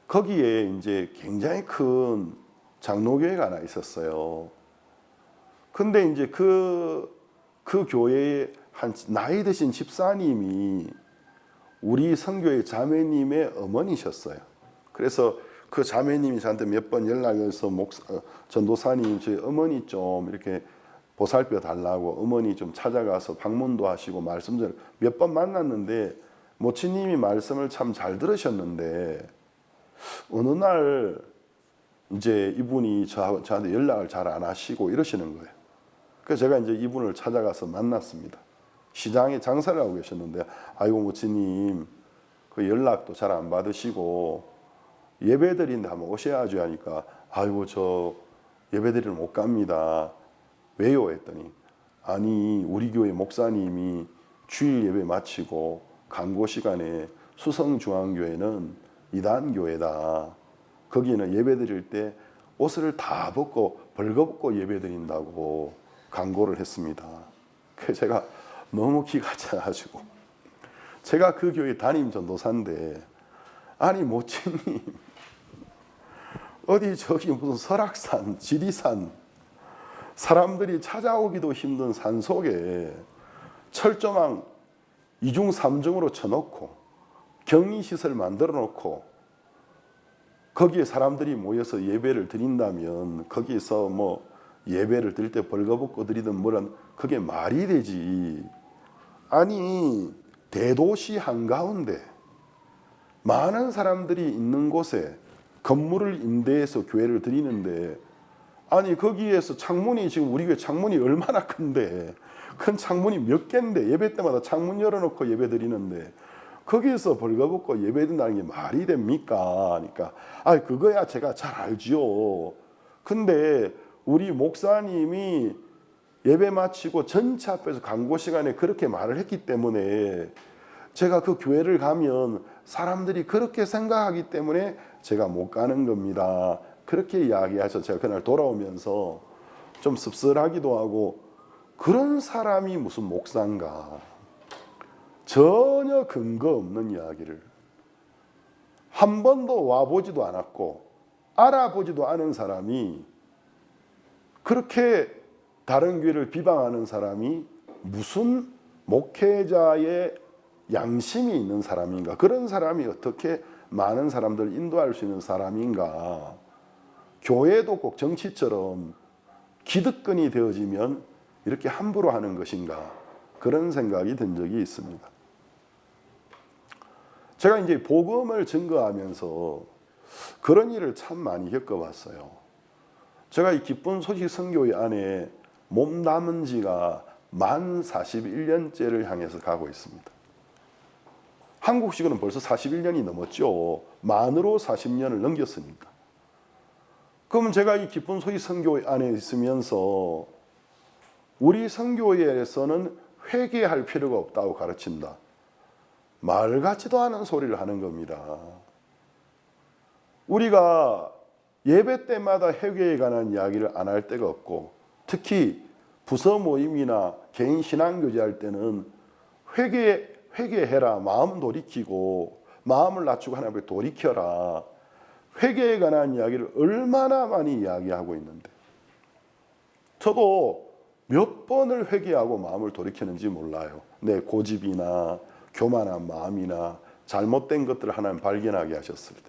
거기에 이제 굉장히 큰 장로교회가 하나 있었어요. 근데 이제 그 교회에 한 나이 드신 집사님이 우리 선교의 자매님의 어머니셨어요. 그래서 그 자매님이 저한테 몇 번 연락해서 전도사님 저희 어머니 좀 이렇게 보살펴 달라고 어머니 좀 찾아가서 방문도 하시고 말씀을 몇 번 만났는데, 모치님이 말씀을 참 잘 들으셨는데 어느 날 이제 이분이 저한테 연락을 잘 안 하시고 이러시는 거예요. 그래서 제가 이제 이분을 찾아가서 만났습니다. 시장에 장사를 하고 계셨는데, 아이고 모치님 그 연락도 잘 안 받으시고 예배드리는데 한번 오셔야죠 하니까, 아이고 저 예배드리러 못 갑니다. 왜요? 했더니, 아니 우리 교회 목사님이 주일 예배 마치고 강고 시간에 수성중앙교회는 이단교회다. 거기는 예배드릴 때 옷을 다 벗고 벌거벗고 예배드린다고 강고를 했습니다. 그래서 제가 너무 기가 차가지고, 제가 그 교회 담임 전도사인데, 아니 모치님 어디 저기 무슨 설악산, 지리산, 사람들이 찾아오기도 힘든 산 속에 철조망 2중 3중으로 쳐놓고 격리시설 만들어 놓고 거기에 사람들이 모여서 예배를 드린다면 거기서 뭐 예배를 드릴 때 벌거벗고 드리든 뭐란, 그게 말이 되지. 아니 대도시 한가운데 많은 사람들이 있는 곳에 건물을 임대해서 교회를 드리는데, 아니 거기에서 창문이, 지금 우리 교회 창문이 얼마나 큰데, 큰 창문이 몇 개인데 예배 때마다 창문 열어놓고 예배 드리는데 거기에서 벌거벗고 예배 드린다는 게 말이 됩니까? 하니까, 아 그거야 제가 잘 알지요. 근데 우리 목사님이 예배 마치고 전체 앞에서 강고 시간에 그렇게 말을 했기 때문에 제가 그 교회를 가면 사람들이 그렇게 생각하기 때문에 제가 못 가는 겁니다. 그렇게 이야기하셔서 제가 그날 돌아오면서 좀 씁쓸하기도 하고, 그런 사람이 무슨 목사인가. 전혀 근거 없는 이야기를, 한 번도 와보지도 않았고 알아보지도 않은 사람이 그렇게 다른 교회를 비방하는 사람이 무슨 목회자의 양심이 있는 사람인가? 그런 사람이 어떻게 많은 사람들을 인도할 수 있는 사람인가? 교회도 꼭 정치처럼 기득권이 되어지면 이렇게 함부로 하는 것인가? 그런 생각이 든 적이 있습니다. 제가 이제 복음을 증거하면서 그런 일을 참 많이 겪어봤어요. 제가 이 기쁜 소식 선교회 안에 몸담은 지가 만 41년째를 향해서 가고 있습니다. 한국식으로는 벌써 41년이 넘었죠. 만으로 40년을 넘겼으니까. 그럼 제가 이 기쁜 소식 선교회 안에 있으면서 우리 선교회에서는 회개할 필요가 없다고 가르친다. 말 같지도 않은 소리를 하는 겁니다. 우리가 예배 때마다 회개에 관한 이야기를 안 할 데가 없고, 특히 부서 모임이나 개인 신앙교제 할 때는 회개해라, 마음 돌이키고 마음을 낮추고 하나님께 돌이켜라, 회개에 관한 이야기를 얼마나 많이 이야기하고 있는데, 저도 몇 번을 회개하고 마음을 돌이키는지 몰라요. 내 고집이나 교만한 마음이나 잘못된 것들을 하나님 발견하게 하셨을 때.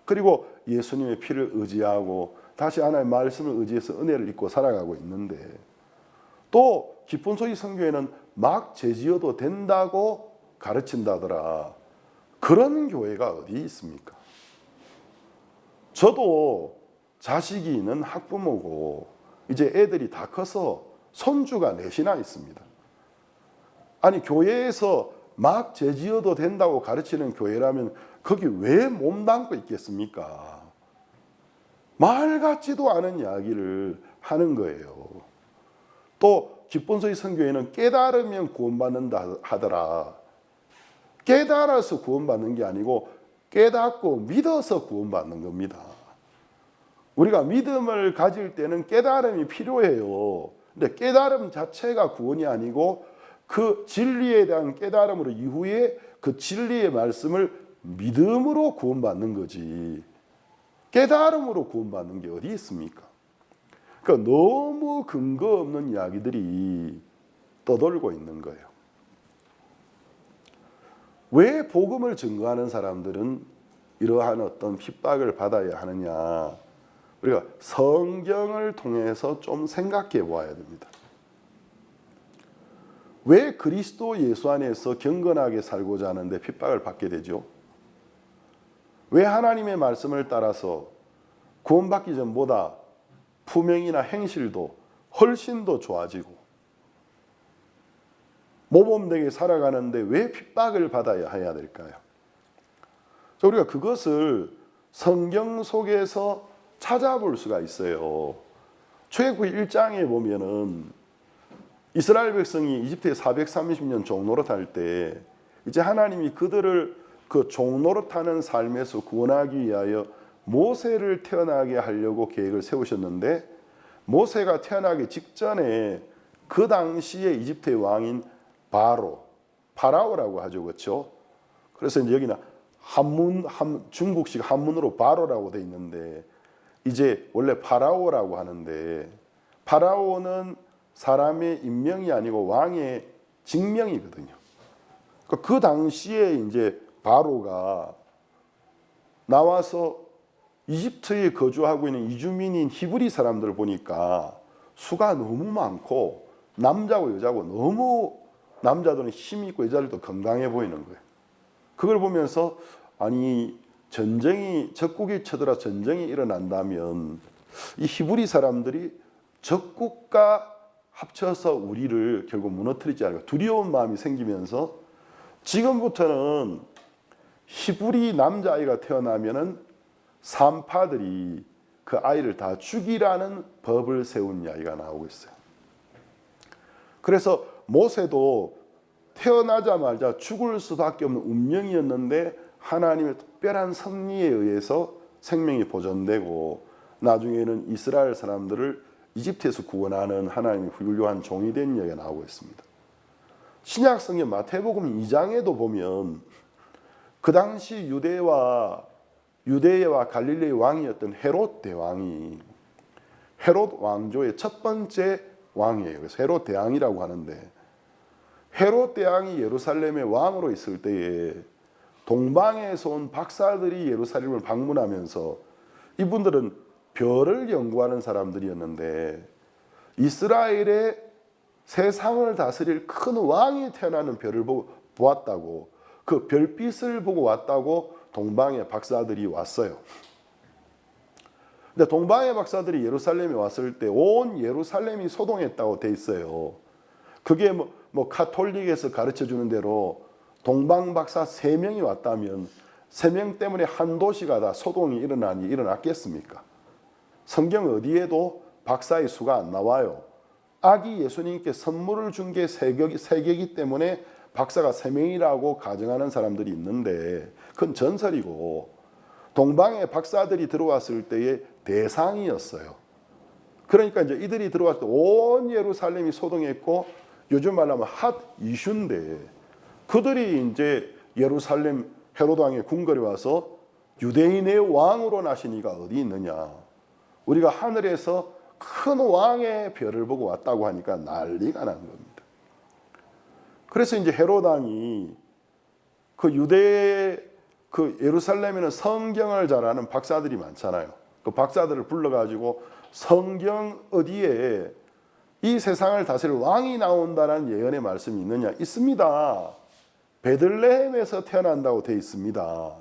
그리고 예수님의 피를 의지하고 다시 하나님의 말씀을 의지해서 은혜를 입고 살아가고 있는데, 또 기쁜 소식 선교회는 막 죄지어도 된다고 가르친다더라. 그런 교회가 어디 있습니까? 저도 자식이 있는 학부모고 이제 애들이 다 커서 손주가 넷이나 있습니다. 아니, 교회에서 막 죄지어도 된다고 가르치는 교회라면 거기 왜 몸담고 있겠습니까? 말 같지도 않은 이야기를 하는 거예요. 또 기쁜 소식 선교회는 깨달으면 구원받는다 하더라. 깨달아서 구원받는 게 아니고 깨닫고 믿어서 구원받는 겁니다. 우리가 믿음을 가질 때는 깨달음이 필요해요. 근데 깨달음 자체가 구원이 아니고 그 진리에 대한 깨달음으로 이후에 그 진리의 말씀을 믿음으로 구원받는 거지, 깨달음으로 구원받는 게 어디 있습니까? 그러니까 너무 근거 없는 이야기들이 떠돌고 있는 거예요. 왜 복음을 증거하는 사람들은 이러한 어떤 핍박을 받아야 하느냐? 우리가 성경을 통해서 좀 생각해 보아야 됩니다. 왜 그리스도 예수 안에서 경건하게 살고자 하는데 핍박을 받게 되죠? 왜 하나님의 말씀을 따라서 구원받기 전보다 품행이나 행실도 훨씬 더 좋아지고 모범되게 살아가는데 왜 핍박을 받아야 해야 될까요? 우리가 그것을 성경 속에서 찾아볼 수가 있어요. 출애굽기 1장에 보면은 이스라엘 백성이 이집트에 430년 종노릇할 때 이제 하나님이 그들을 그 종노릇하는 삶에서 구원하기 위하여 모세를 태어나게 하려고 계획을 세우셨는데, 모세가 태어나기 직전에 그 당시에 이집트의 왕인 파라오라고 하죠, 그렇죠? 그래서 이제 여기는 중국식 한문으로 바로라고 돼 있는데, 이제 원래 파라오라고 하는데, 파라오는 사람의 인명이 아니고 왕의 직명이거든요. 그 당시에 이제 바로가 나와서 이집트에 거주하고 있는 이주민인 히브리 사람들을 보니까 수가 너무 많고 남자고 여자고 너무, 남자들은 힘이 있고 여자들도 건강해 보이는 거예요. 그걸 보면서 아니, 적국이 쳐들어 전쟁이 일어난다면 이 히브리 사람들이 적국과 합쳐서 우리를 결국 무너뜨리지 않을까 두려운 마음이 생기면서, 지금부터는 히브리 남자아이가 태어나면은 산파들이 그 아이를 다 죽이라는 법을 세운 이야기가 나오고 있어요. 그래서 모세도 태어나자마자 죽을 수밖에 없는 운명이었는데 하나님의 특별한 섭리에 의해서 생명이 보존되고 나중에는 이스라엘 사람들을 이집트에서 구원하는 하나님의 훌륭한 종이 된 이야기가 나오고 있습니다. 신약 성경 마태복음 2장에도 보면 그 당시 유대와 갈릴리의 왕이었던 헤롯 대왕이 헤롯 왕조의 첫 번째 왕이에요. 그래서 헤롯 대왕이라고 하는데, 헤롯 대왕이 예루살렘의 왕으로 있을 때에 동방에서 온 박사들이 예루살렘을 방문하면서, 이분들은 별을 연구하는 사람들이었는데 이스라엘의 세상을 다스릴 큰 왕이 태어나는 별을 보았다고, 그 별빛을 보고 왔다고 동방의 박사들이 왔어요. 근데 동방의 박사들이 예루살렘에 왔을 때 온 예루살렘이 소동했다고 돼 있어요. 그게 뭐 카톨릭에서 가르쳐 주는 대로 동방 박사 3명이 왔다면 3명 때문에 한 도시가 다 소동이 일어났겠습니까? 성경 어디에도 박사의 수가 안 나와요. 아기 예수님께 선물을 준 게 3개이기 때문에 박사가 3명이라고 가정하는 사람들이 있는데 그건 전설이고, 동방의 박사들이 들어왔을 때의 대상이었어요. 그러니까 이제 이들이 들어왔을 때 온 예루살렘이 소동했고, 요즘 말로 하면 핫 이슈인데, 그들이 이제 예루살렘 헤롯 왕의 궁궐에 와서 유대인의 왕으로 나신 이가 어디 있느냐, 우리가 하늘에서 큰 왕의 별을 보고 왔다고 하니까 난리가 난 겁니다. 그래서 이제 헤롯 왕이 그 유대 그 예루살렘에는 성경을 잘하는 박사들이 많잖아요. 그 박사들을 불러가지고 성경 어디에 이 세상을 다스릴 왕이 나온다는 예언의 말씀이 있느냐? 있습니다. 베들레헴에서 태어난다고 되어 있습니다.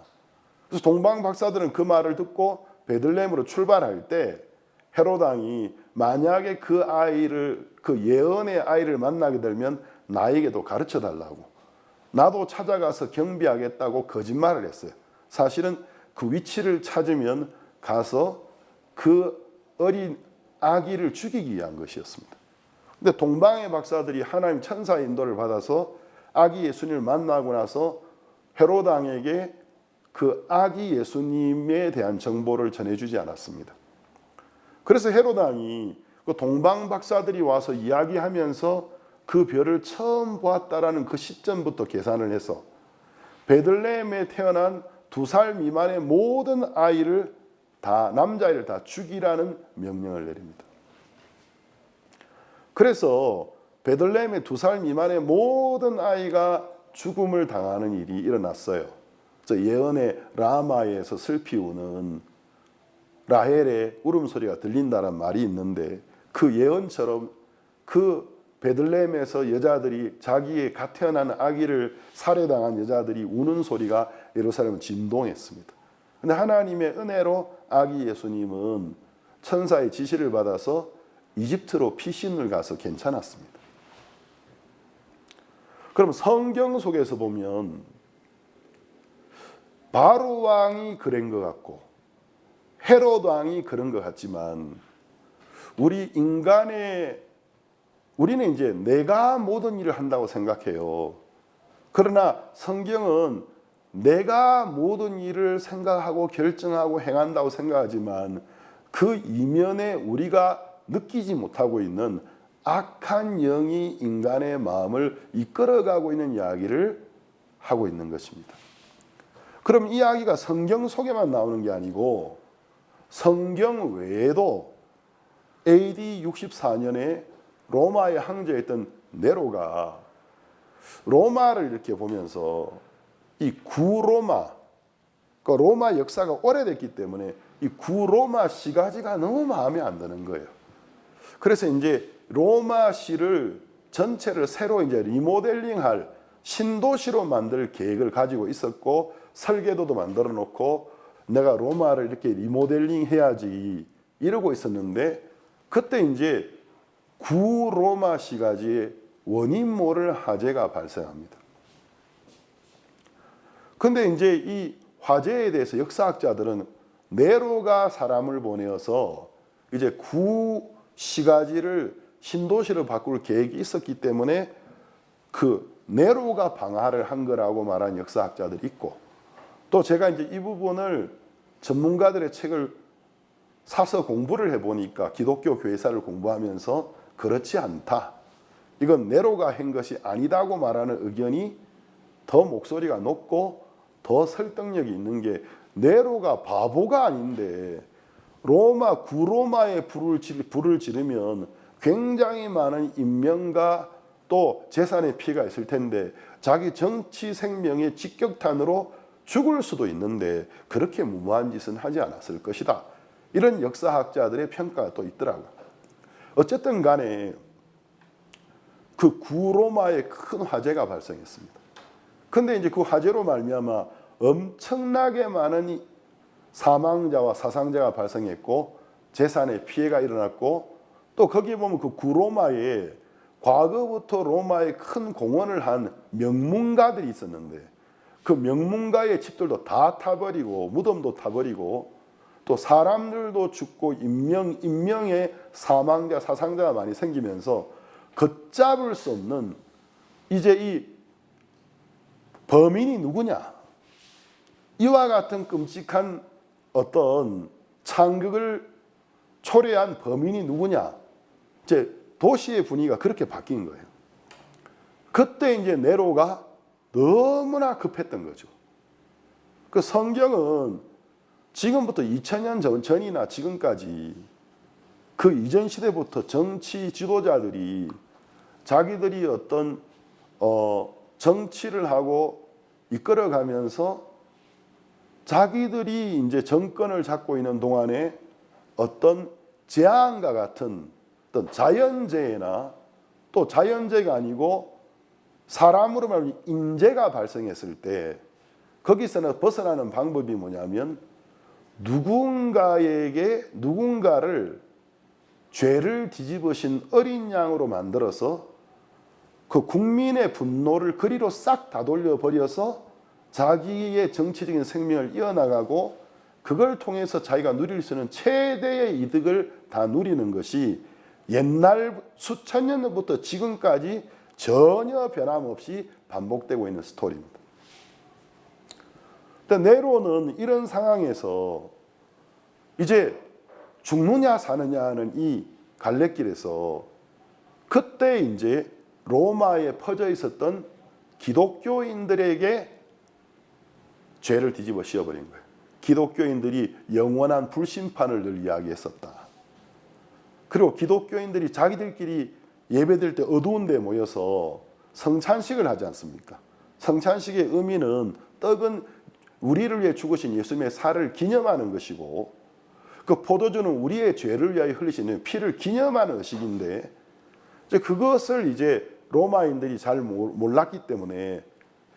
그래서 동방 박사들은 그 말을 듣고 베들레헴으로 출발할 때 헤롯 왕이 만약에 그 아이를, 그 예언의 아이를 만나게 되면 나에게도 가르쳐 달라고, 나도 찾아가서 경비하겠다고 거짓말을 했어요. 사실은 그 위치를 찾으면 가서 그 어린 아기를 죽이기 위한 것이었습니다. 근데 동방의 박사들이 하나님 천사의 인도를 받아서 아기 예수님을 만나고 나서 헤롯 왕에게 그 아기 예수님에 대한 정보를 전해주지 않았습니다. 그래서 헤롯 왕이 그 동방 박사들이 와서 이야기하면서 그 별을 처음 보았다라는 그 시점부터 계산을 해서 베들레헴에 태어난 2살 미만의 모든 아이를 다, 남자아이를 다 죽이라는 명령을 내립니다. 그래서 베들레헴의 2살 미만의 모든 아이가 죽음을 당하는 일이 일어났어요. 그래서 예언의 라마에서 슬피 우는 라헬의 울음소리가 들린다는 말이 있는데, 그 예언처럼 그 베들레헴에서 여자들이 자기의 갓 태어난 아기를 살해당한 여자들이 우는 소리가 예루살렘을 진동했습니다. 그런데 하나님의 은혜로 아기 예수님은 천사의 지시를 받아서 이집트로 피신을 가서 괜찮았습니다. 그럼 성경 속에서 보면 바로 왕이 그런 것 같고 헤롯 왕이 그런 것 같지만, 우리는 이제 내가 모든 일을 한다고 생각해요. 그러나 성경은 내가 모든 일을 생각하고 결정하고 행한다고 생각하지만 그 이면에 우리가 느끼지 못하고 있는 악한 영이 인간의 마음을 이끌어가고 있는 이야기를 하고 있는 것입니다. 그럼 이 이야기가 성경 속에만 나오는 게 아니고 성경 외에도 AD 64년에 로마의 황제였던 네로가 로마를 이렇게 보면서 이 구로마, 그러니까 로마 역사가 오래됐기 때문에 이 구로마 시가지가 너무 마음에 안 드는 거예요. 그래서 이제 로마시를 전체를 새로 이제 리모델링할 신도시로 만들 계획을 가지고 있었고, 설계도도 만들어 놓고 내가 로마를 이렇게 리모델링 해야지 이러고 있었는데, 그때 이제 구로마 시가지의 원인 모를 화재가 발생합니다. 근데 이제 이 화재에 대해서 역사학자들은 네로가 사람을 보내어서 이제 구시가지를 신도시로 바꿀 계획이 있었기 때문에 그 네로가 방화를 한 거라고 말하는 역사학자들이 있고, 또 제가 이제 이 부분을 전문가들의 책을 사서 공부를 해보니까 기독교 교회사를 공부하면서 그렇지 않다, 이건 네로가 한 것이 아니다고 말하는 의견이 더 목소리가 높고 더 설득력이 있는 게, 네로가 바보가 아닌데 로마 구로마에 불을 지르면 굉장히 많은 인명과 또 재산의 피해가 있을 텐데 자기 정치 생명의 직격탄으로 죽을 수도 있는데 그렇게 무모한 짓은 하지 않았을 것이다, 이런 역사학자들의 평가가 또 있더라고요. 어쨌든 간에 그 구로마에 큰 화재가 발생했습니다. 근데 이제 그 화재로 말미암아 엄청나게 많은 사망자와 사상자가 발생했고 재산의 피해가 일어났고, 또 거기에 보면 그 구로마에 과거부터 로마에 큰 공헌을 한 명문가들이 있었는데 그 명문가의 집들도 다 타버리고 무덤도 타버리고 또 사람들도 죽고 인명의 사망자 사상자가 많이 생기면서 걷잡을 수 없는, 이제 이 범인이 누구냐, 이와 같은 끔찍한 어떤 창극을 초래한 범인이 누구냐, 이제 도시의 분위기가 그렇게 바뀐 거예요. 그때 이제 네로가 너무나 급했던 거죠. 그 성경은 지금부터 2000년 전이나 지금까지 그 이전 시대부터 정치 지도자들이 자기들이 어떤 정치를 하고 이끌어가면서 자기들이 이제 정권을 잡고 있는 동안에 어떤 재앙과 같은 어떤 자연재해나 또 자연재해가 아니고 사람으로 말하면 인재가 발생했을 때 거기서는 벗어나는 방법이 뭐냐면 누군가를 죄를 뒤집으신 어린 양으로 만들어서 그 국민의 분노를 그리로 싹 다 돌려버려서 자기의 정치적인 생명을 이어나가고 그걸 통해서 자기가 누릴 수 있는 최대의 이득을 다 누리는 것이 옛날 수천 년 전부터 지금까지 전혀 변함없이 반복되고 있는 스토리입니다. 네로는 이런 상황에서 이제 죽느냐 사느냐 하는 이 갈래길에서 그때 이제 로마에 퍼져 있었던 기독교인들에게 죄를 뒤집어 씌워버린 거예요. 기독교인들이 영원한 불심판을 늘 이야기했었다. 그리고 기독교인들이 자기들끼리 예배드릴 때 어두운 데 모여서 성찬식을 하지 않습니까? 성찬식의 의미는 떡은 우리를 위해 죽으신 예수님의 살을 기념하는 것이고 그 포도주는 우리의 죄를 위하여 흘리시는 피를 기념하는 의식인데 이제 그것을 이제 로마인들이 잘 몰랐기 때문에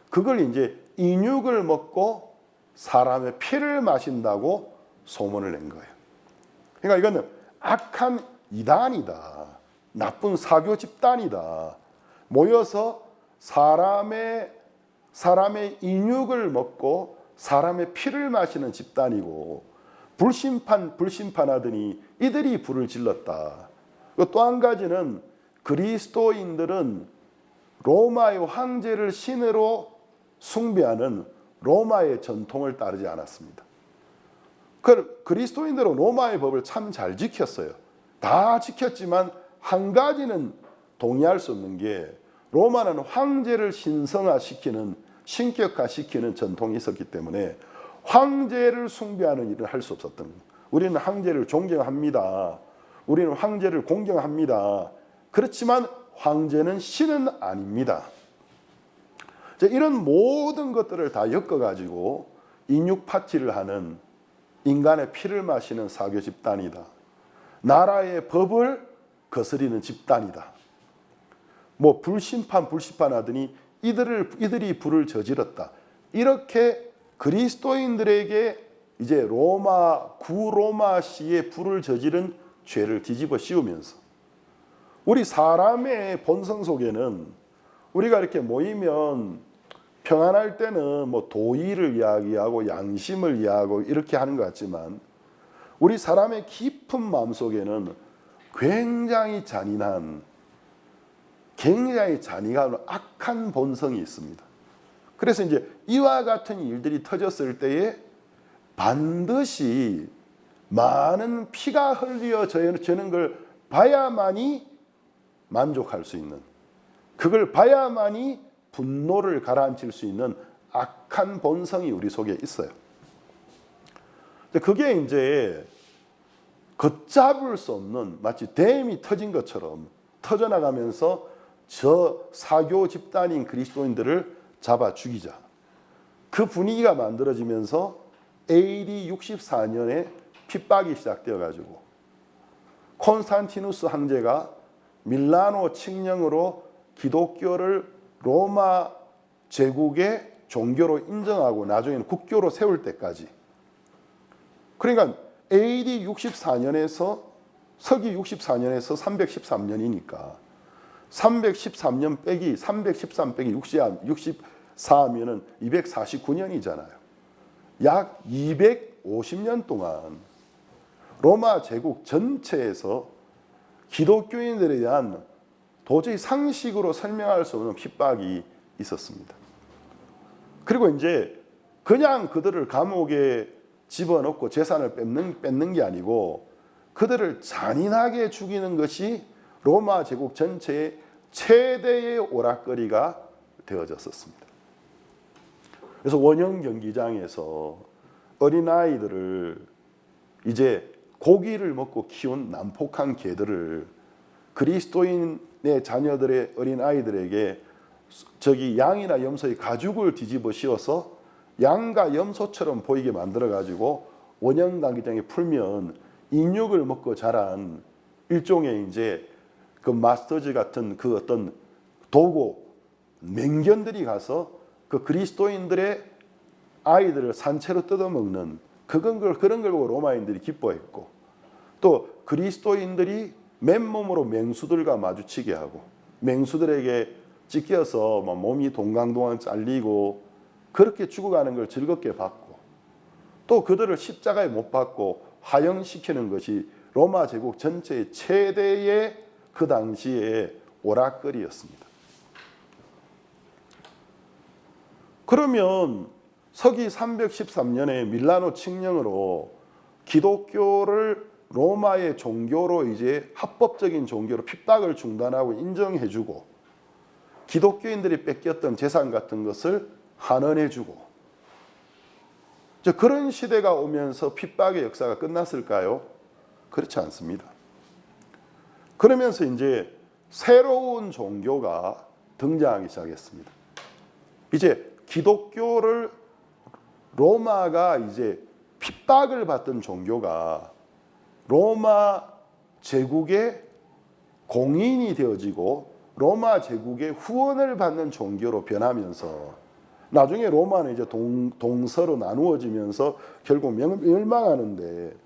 그걸 이제 인육을 먹고 사람의 피를 마신다고 소문을 낸 거예요. 그러니까 이거는 악한 이단이다. 나쁜 사교 집단이다. 모여서 사람의 인육을 먹고 사람의 피를 마시는 집단이고 불심판하더니 이들이 불을 질렀다. 또 한 가지는 그리스도인들은 로마의 황제를 신으로 숭배하는 로마의 전통을 따르지 않았습니다. 그리스도인들은 로마의 법을 참 잘 지켰어요. 다 지켰지만 한 가지는 동의할 수 없는 게 로마는 황제를 신성화시키는 신격화시키는 전통이 있었기 때문에 황제를 숭배하는 일을 할 수 없었던 거예요. 우리는 황제를 존경합니다. 우리는 황제를 공경합니다. 그렇지만 황제는 신은 아닙니다. 이런 모든 것들을 다 엮어가지고 인육 파티를 하는 인간의 피를 마시는 사교 집단이다. 나라의 법을 거스리는 집단이다. 뭐 불심판하더니 이들이 불을 저질렀다. 이렇게 그리스도인들에게 이제 구로마시의 불을 저지른 죄를 뒤집어 씌우면서 우리 사람의 본성 속에는 우리가 이렇게 모이면 평안할 때는 뭐 도의를 이야기하고 양심을 이야기하고 이렇게 하는 것 같지만 우리 사람의 깊은 마음속에는 굉장히 잔인한 악한 본성이 있습니다. 그래서 이제 이와 같은 일들이 터졌을 때에 반드시 많은 피가 흘려지는 걸 봐야만이 만족할 수 있는, 그걸 봐야만이 분노를 가라앉힐 수 있는 악한 본성이 우리 속에 있어요. 그게 이제 걷잡을 수 없는 마치 댐이 터진 것처럼 터져나가면서 저 사교 집단인 그리스도인들을 잡아 죽이자. 그 분위기가 만들어지면서 AD 64년에 핍박이 시작되어 가지고 콘스탄티누스 황제가 밀라노 칙령으로 기독교를 로마 제국의 종교로 인정하고 나중에는 국교로 세울 때까지, 그러니까 AD 64년에서 서기 64년에서 313년이니까 313년 빼기 313 빼기 64하면은 249년이잖아요. 약 250년 동안 로마 제국 전체에서 기독교인들에 대한 도저히 상식으로 설명할 수 없는 핍박이 있었습니다. 그리고 이제 그냥 그들을 감옥에 집어넣고 재산을 뺏는 게 아니고 그들을 잔인하게 죽이는 것이 로마 제국 전체의 최대의 오락거리가 되어졌었습니다. 그래서 원형 경기장에서 어린아이들을 이제 고기를 먹고 키운 난폭한 개들을 그리스도인의 자녀들의 어린아이들에게 저기 양이나 염소의 가죽을 뒤집어 씌워서 양과 염소처럼 보이게 만들어 가지고 원형 당기장에 풀면 인육을 먹고 자란 일종의 이제 그 마스터즈 같은 그 어떤 도구 맹견들이 가서 그 그리스도인들의 아이들을 산채로 뜯어먹는 그런 걸 보고 로마인들이 기뻐했고, 또 그리스도인들이 맨몸으로 맹수들과 마주치게 하고 맹수들에게 찢겨서 몸이 동강동강 잘리고 그렇게 죽어가는 걸 즐겁게 봤고, 또 그들을 십자가에 못 박고 화형시키는 것이 로마 제국 전체의 최대의 그 당시의 오락거리였습니다. 그러면 서기 313년에 밀라노 칙령으로 기독교를 로마의 종교로 이제 합법적인 종교로 핍박을 중단하고 인정해주고, 기독교인들이 뺏겼던 재산 같은 것을 환원해주고, 그런 시대가 오면서 핍박의 역사가 끝났을까요? 그렇지 않습니다. 그러면서 이제 새로운 종교가 등장하기 시작했습니다. 이제 기독교를 로마가 이제 핍박을 받던 종교가 로마 제국의 공인이 되어지고 로마 제국의 후원을 받는 종교로 변하면서 나중에 로마는 이제 동서로 나누어지면서 결국 멸망하는데,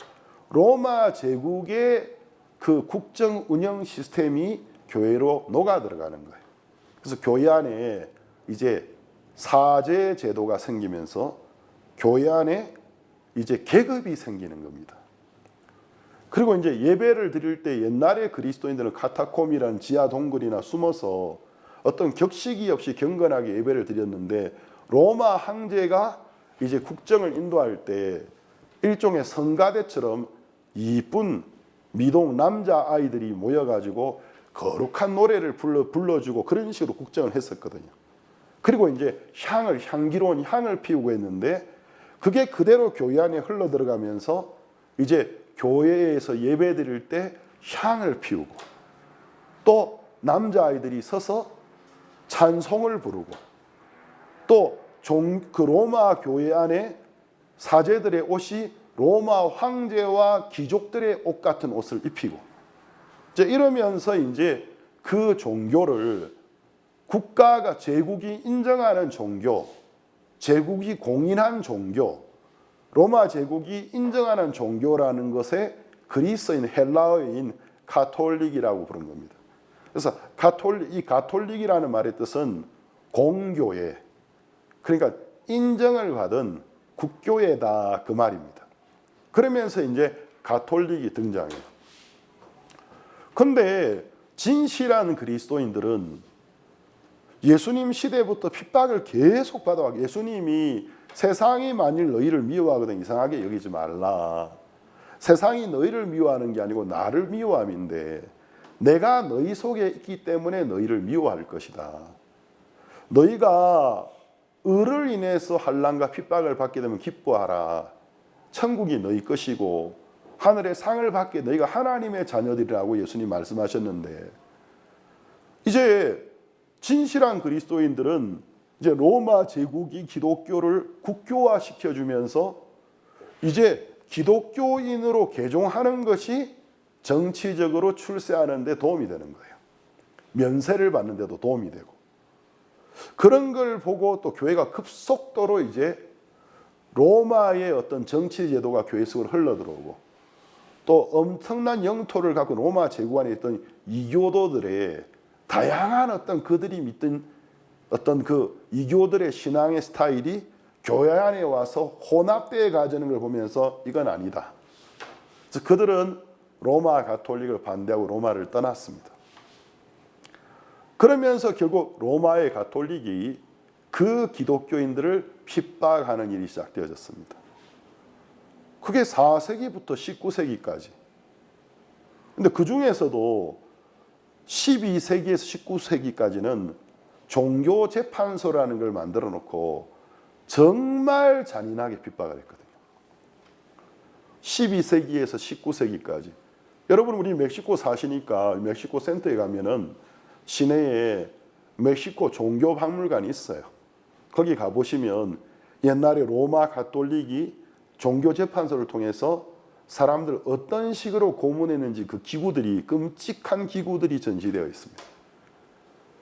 로마 제국의 그 국정 운영 시스템이 교회로 녹아 들어가는 거예요. 그래서 교회 안에 이제 사제 제도가 생기면서 교회 안에 이제 계급이 생기는 겁니다. 그리고 이제 예배를 드릴 때 옛날에 그리스도인들은 카타콤이라는 지하 동굴이나 숨어서 어떤 격식이 없이 경건하게 예배를 드렸는데, 로마 황제가 이제 국정을 인도할 때 일종의 성가대처럼 이쁜 미동 남자 아이들이 모여가지고 거룩한 노래를 불러주고 그런 식으로 국정을 했었거든요. 그리고 이제 향기로운 향을 피우고 했는데, 그게 그대로 교회 안에 흘러 들어가면서 이제 교회에서 예배 드릴 때 향을 피우고, 또 남자아이들이 서서 찬송을 부르고, 또 그 로마 교회 안에 사제들의 옷이 로마 황제와 귀족들의 옷 같은 옷을 입히고, 이러면서 이제 그 종교를 국가가 제국이 인정하는 종교, 제국이 공인한 종교, 로마 제국이 인정하는 종교라는 것에 그리스인 헬라어인 가톨릭이라고 부른 겁니다. 그래서 이 가톨릭이라는 말의 뜻은 공교회, 그러니까 인정을 받은 국교회다 그 말입니다. 그러면서 이제 가톨릭이 등장해요. 근데 진실한 그리스도인들은 예수님 시대부터 핍박을 계속 받아왔고, 예수님이 세상이 만일 너희를 미워하거든 이상하게 여기지 말라. 세상이 너희를 미워하는 게 아니고 나를 미워함인데, 내가 너희 속에 있기 때문에 너희를 미워할 것이다. 너희가 의를 인해서 환난과 핍박을 받게 되면 기뻐하라. 천국이 너희 것이고 하늘의 상을 받게 너희가 하나님의 자녀들이라고 예수님 말씀하셨는데, 이제 진실한 그리스도인들은 이제 로마 제국이 기독교를 국교화 시켜주면서 이제 기독교인으로 개종하는 것이 정치적으로 출세하는 데 도움이 되는 거예요. 면세를 받는 데도 도움이 되고, 그런 걸 보고 또 교회가 급속도로 이제 로마의 어떤 정치 제도가 교회 속으로 흘러들어오고, 또 엄청난 영토를 갖고 로마 제국 안에 있던 이교도들의 다양한 어떤 그들이 믿던 어떤 그 이교들의 신앙의 스타일이 교회 안에 와서 혼합되어 가지는 걸 보면서 이건 아니다. 그래서 그들은 로마 가톨릭을 반대하고 로마를 떠났습니다. 그러면서 결국 로마의 가톨릭이 그 기독교인들을 핍박하는 일이 시작되어졌습니다. 그게 4세기부터 19세기까지. 근데 그 중에서도 12세기에서 19세기까지는 종교재판소라는 걸 만들어 놓고 정말 잔인하게 핍박을 했거든요. 12세기에서 19세기까지. 여러분, 우리 멕시코 사시니까 멕시코 센터에 가면은 시내에 멕시코 종교박물관이 있어요. 거기 가보시면 옛날에 로마 가톨릭이 종교재판소를 통해서 사람들 어떤 식으로 고문했는지 그 기구들이, 끔찍한 기구들이 전시되어 있습니다.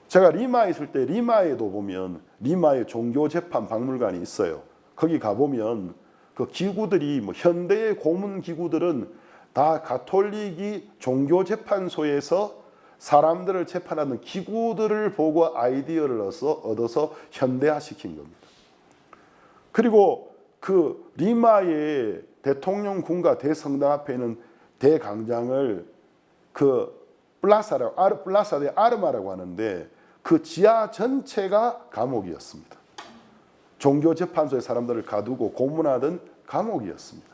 제가 리마에 있을 때 리마에도 보면 리마에 종교재판 박물관이 있어요. 거기 가보면 그 기구들이, 뭐 현대의 고문 기구들은 다 가톨릭이 종교재판소에서 사람들을 재판하는 기구들을 보고 아이디어를 얻어서 현대화시킨 겁니다. 그리고 그 리마의 대통령 궁과 대성당 앞에 있는 대광장을 그 플라사 데 아르마라고 하는데 그 지하 전체가 감옥이었습니다. 종교재판소에 사람들을 가두고 고문하던 감옥이었습니다.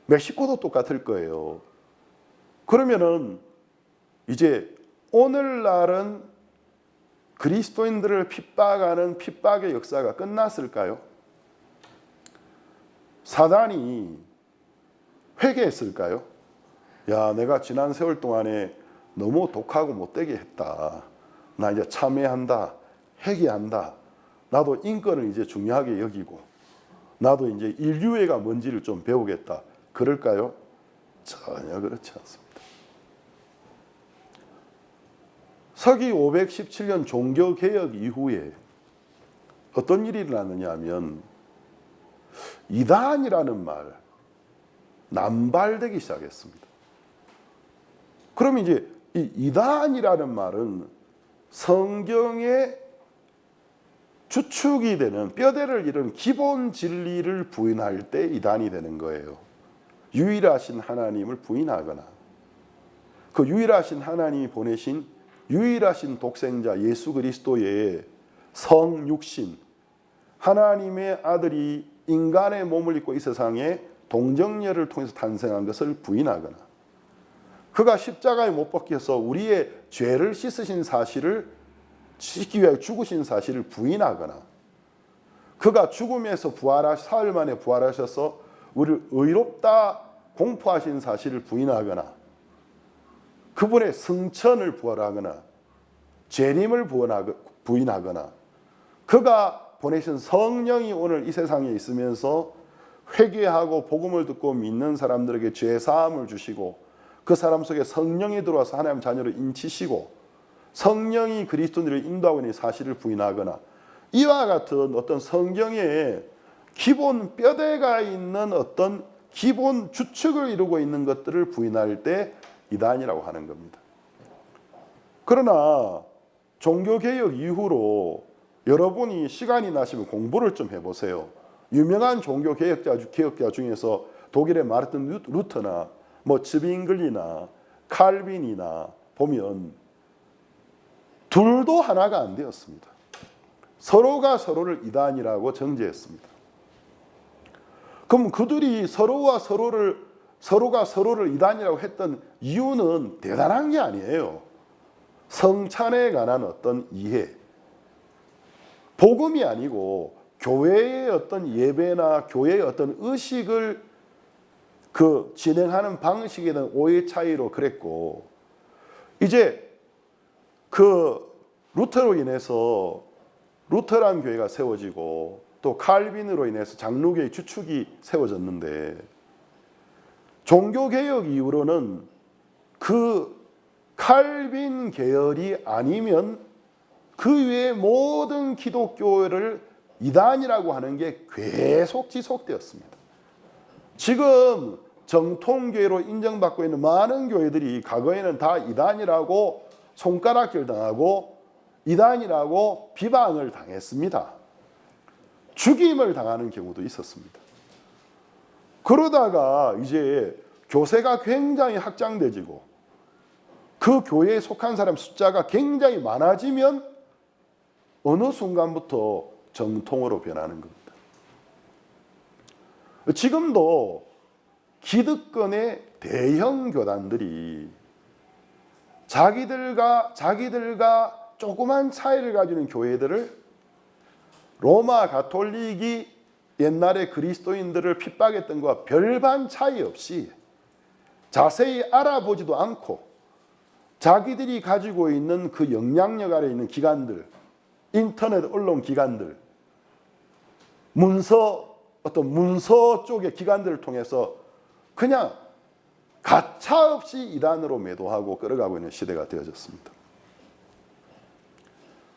멕시코도 똑같을 거예요. 그러면은 이제 오늘날은 그리스도인들을 핍박하는 핍박의 역사가 끝났을까요? 사단이 회개했을까요? 야, 내가 지난 세월 동안에 너무 독하고 못되게 했다. 나 이제 참회한다. 회개한다. 나도 인권을 이제 중요하게 여기고 나도 이제 인류애가 뭔지를 좀 배우겠다. 그럴까요? 전혀 그렇지 않습니다. 서기 517년 종교개혁 이후에 어떤 일이 일어났느냐 하면 이단이라는 말 남발되기 시작했습니다. 그럼 이제 이 이단이라는 말은 성경의 주축이 되는 뼈대를 이룬 기본 진리를 부인할 때 이단이 되는 거예요. 유일하신 하나님을 부인하거나 그 유일하신 하나님이 보내신 유일하신 독생자 예수 그리스도의 성육신 하나님의 아들이 인간의 몸을 입고 이 세상에 동정녀를 통해서 탄생한 것을 부인하거나 그가 십자가에 못 박혀서 우리의 죄를 씻으신 사실을 씻기 위하여 죽으신 사실을 부인하거나 그가 죽음에서 사흘 만에 부활하셔서 우리를 의롭다 공포하신 사실을 부인하거나 그분의 승천을 부활하거나 재림을 부인하거나 그가 보내신 성령이 오늘 이 세상에 있으면서 회개하고 복음을 듣고 믿는 사람들에게 죄 사함을 주시고 그 사람 속에 성령이 들어와서 하나님 자녀를 인치시고 성령이 그리스도인들을 인도하고 있는 사실을 부인하거나 이와 같은 어떤 성경의 기본 뼈대가 있는 어떤 기본 주축을 이루고 있는 것들을 부인할 때 이단이라고 하는 겁니다. 그러나 종교개혁 이후로 여러분이 시간이 나시면 공부를 좀 해보세요. 유명한 종교개혁자 중에서 독일의 마르틴 루터나 뭐 츠빙글리나 칼빈이나 보면 둘도 하나가 안 되었습니다. 서로가 서로를 이단이라고 정죄했습니다. 그럼 그들이 서로가 서로를 이단이라고 했던 이유는 대단한 게 아니에요. 성찬에 관한 어떤 이해, 복음이 아니고 교회의 어떤 예배나 교회의 어떤 의식을 진행하는 방식에 대한 오해 차이로 그랬고 이제 루터로 인해서 루터란 교회가 세워지고 또 칼빈으로 인해서 장로교의 주축이 세워졌는데 종교개혁 이후로는 그 칼빈 계열이 아니면 그 외의 모든 기독교를 이단이라고 하는 게 계속 지속되었습니다. 지금 정통교회로 인정받고 있는 많은 교회들이 과거에는 다 이단이라고 손가락질 당하고 이단이라고 비방을 당했습니다. 죽임을 당하는 경우도 있었습니다. 그러다가 이제 교세가 굉장히 확장되지고 그 교회에 속한 사람 숫자가 굉장히 많아지면 어느 순간부터 정통으로 변하는 겁니다. 지금도 기득권의 대형 교단들이 자기들과 조그만 차이를 가지는 교회들을 로마 가톨릭이 옛날에 그리스도인들을 핍박했던 것과 별반 차이 없이 자세히 알아보지도 않고 자기들이 가지고 있는 그 영향력 아래 있는 기관들, 인터넷 언론 기관들, 어떤 문서 쪽의 기관들을 통해서 그냥 가차없이 이단으로 매도하고 끌어가고 있는 시대가 되어졌습니다.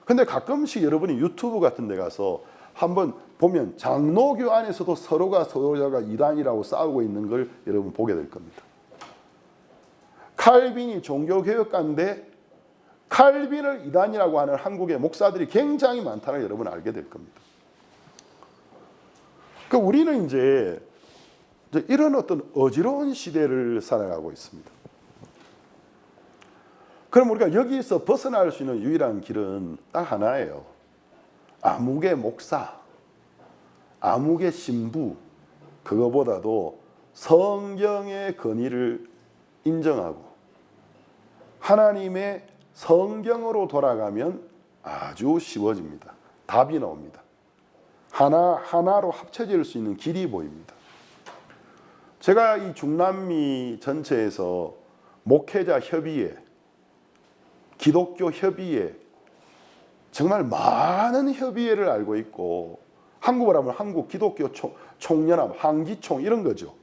근데 가끔씩 여러분이 유튜브 같은 데 가서 한번 보면 장로교 안에서도 서로가 이단이라고 싸우고 있는 걸 여러분 보게 될 겁니다. 칼빈이 종교개혁가인데 칼빈을 이단이라고 하는 한국의 목사들이 굉장히 많다는 걸 여러분 알게 될 겁니다. 그러니까 우리는 이제 이런 어떤 어지러운 시대를 살아가고 있습니다. 그럼 우리가 여기서 벗어날 수 있는 유일한 길은 딱 하나예요. 암흑의 목사, 암흑의 신부, 그거보다도 성경의 권위를 인정하고 하나님의 성경으로 돌아가면 아주 쉬워집니다. 답이 나옵니다. 하나로 합쳐질 수 있는 길이 보입니다. 제가 이 중남미 전체에서 목회자 협의회, 기독교 협의회, 정말 많은 협의회를 알고 있고 한국으로 하면 한국 기독교 총연합, 한기총 이런 거죠.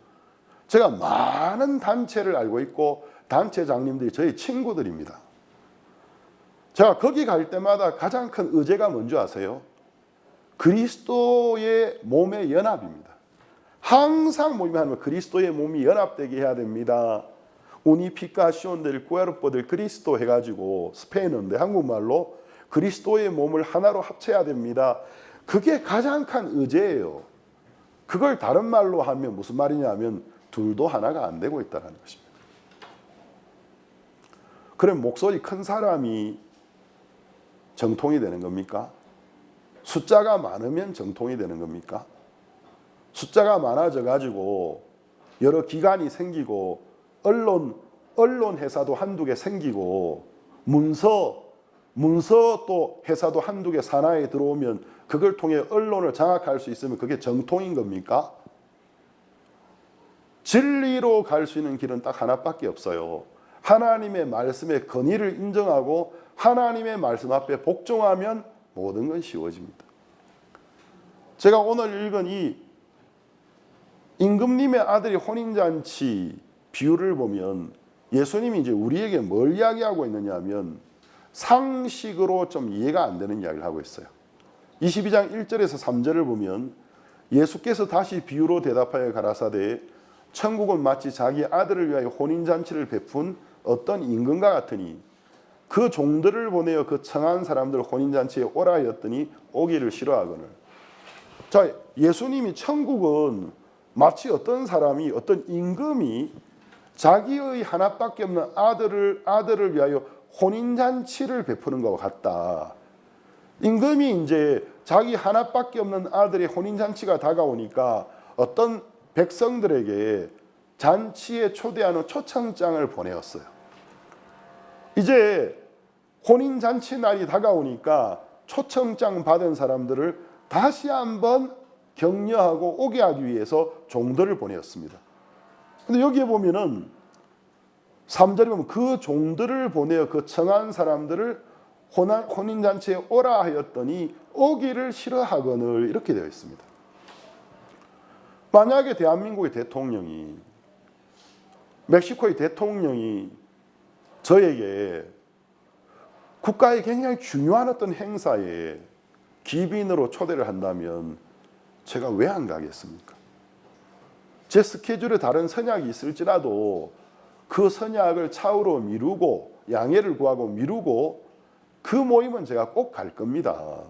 제가 많은 단체를 알고 있고 단체장님들이 저희 친구들입니다. 제가 거기 갈 때마다 가장 큰 의제가 뭔지 아세요? 그리스도의 몸의 연합입니다. 항상 모임하면 그리스도의 몸이 연합되게 해야 됩니다. 우니피카시온 델 쿠에르포 델 그리스도 해가지고 스페인어인데 한국말로 그리스도의 몸을 하나로 합쳐야 됩니다. 그게 가장 큰 의제예요. 그걸 다른 말로 하면 무슨 말이냐면 둘도 하나가 안 되고 있다는 것입니다. 그럼 목소리 큰 사람이 정통이 되는 겁니까? 숫자가 많으면 정통이 되는 겁니까? 숫자가 많아져 가지고 여러 기관이 생기고 언론 회사도 한두 개 생기고 문서 또 회사도 한두 개 산하에 들어오면 그걸 통해 언론을 장악할 수 있으면 그게 정통인 겁니까? 진리로 갈 수 있는 길은 딱 하나밖에 없어요. 하나님의 말씀의 권위를 인정하고 하나님의 말씀 앞에 복종하면 모든 건 쉬워집니다. 제가 오늘 읽은 이 임금님의 아들이 혼인잔치 비유를 보면 예수님이 이제 우리에게 뭘 이야기하고 있느냐 하면 상식으로 좀 이해가 안 되는 이야기를 하고 있어요. 22장 1절에서 3절을 보면 예수께서 다시 비유로 대답하여 가라사대 천국은 마치 자기 아들을 위하여 혼인잔치를 베푼 어떤 임금과 같으니 그 종들을 보내어 그 청한 사람들 혼인잔치에 오라 하였더니 오기를 싫어하거늘. 자, 예수님이 천국은 마치 어떤 사람이 어떤 임금이 자기의 하나밖에 없는 아들을 위하여 혼인잔치를 베푸는 것과 같다. 임금이 이제 자기 하나밖에 없는 아들의 혼인잔치가 다가오니까 어떤 백성들에게 잔치에 초대하는 초청장을 보내었어요. 이제 혼인잔치 날이 다가오니까 초청장 받은 사람들을 다시 한번 격려하고 오게 하기 위해서 종들을 보내었습니다. 근데 여기에 보면은 3절에 보면 그 종들을 보내어 그 청한 사람들을 혼인잔치에 오라 하였더니 오기를 싫어하거늘 이렇게 되어 있습니다. 만약에 대한민국의 대통령이 멕시코의 대통령이 저에게 국가의 굉장히 중요한 어떤 행사에 기빈으로 초대를 한다면 제가 왜 안 가겠습니까? 제 스케줄에 다른 선약이 있을지라도 그 선약을 차후로 미루고 양해를 구하고 미루고 그 모임은 제가 꼭 갈 겁니다.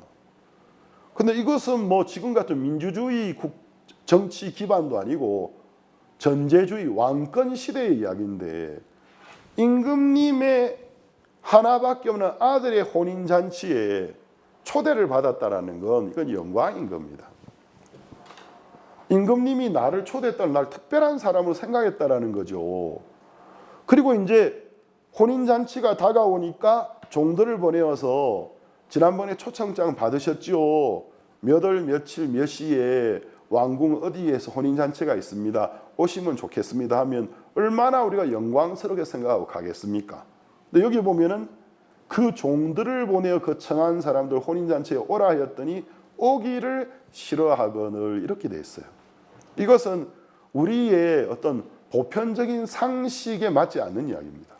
근데 이것은 뭐 지금 같은 민주주의 정치 기반도 아니고 전제주의 왕권 시대의 이야기인데 임금님의 하나밖에 없는 아들의 혼인잔치에 초대를 받았다라는 건 이건 영광인 겁니다. 임금님이 나를 초대했다는 날 특별한 사람으로 생각했다라는 거죠. 그리고 이제 혼인잔치가 다가오니까 종들을 보내어서 지난번에 초청장 받으셨죠. 몇 월 며칠 몇 시에 왕궁 어디에서 혼인잔치가 있습니다. 오시면 좋겠습니다 하면 얼마나 우리가 영광스럽게 생각하고 가겠습니까? 근데 여기 보면은 그 종들을 보내어 그 청한 사람들 혼인잔치에 오라 하였더니 오기를 싫어하거늘 이렇게 돼 있어요. 이것은 우리의 어떤 보편적인 상식에 맞지 않는 이야기입니다.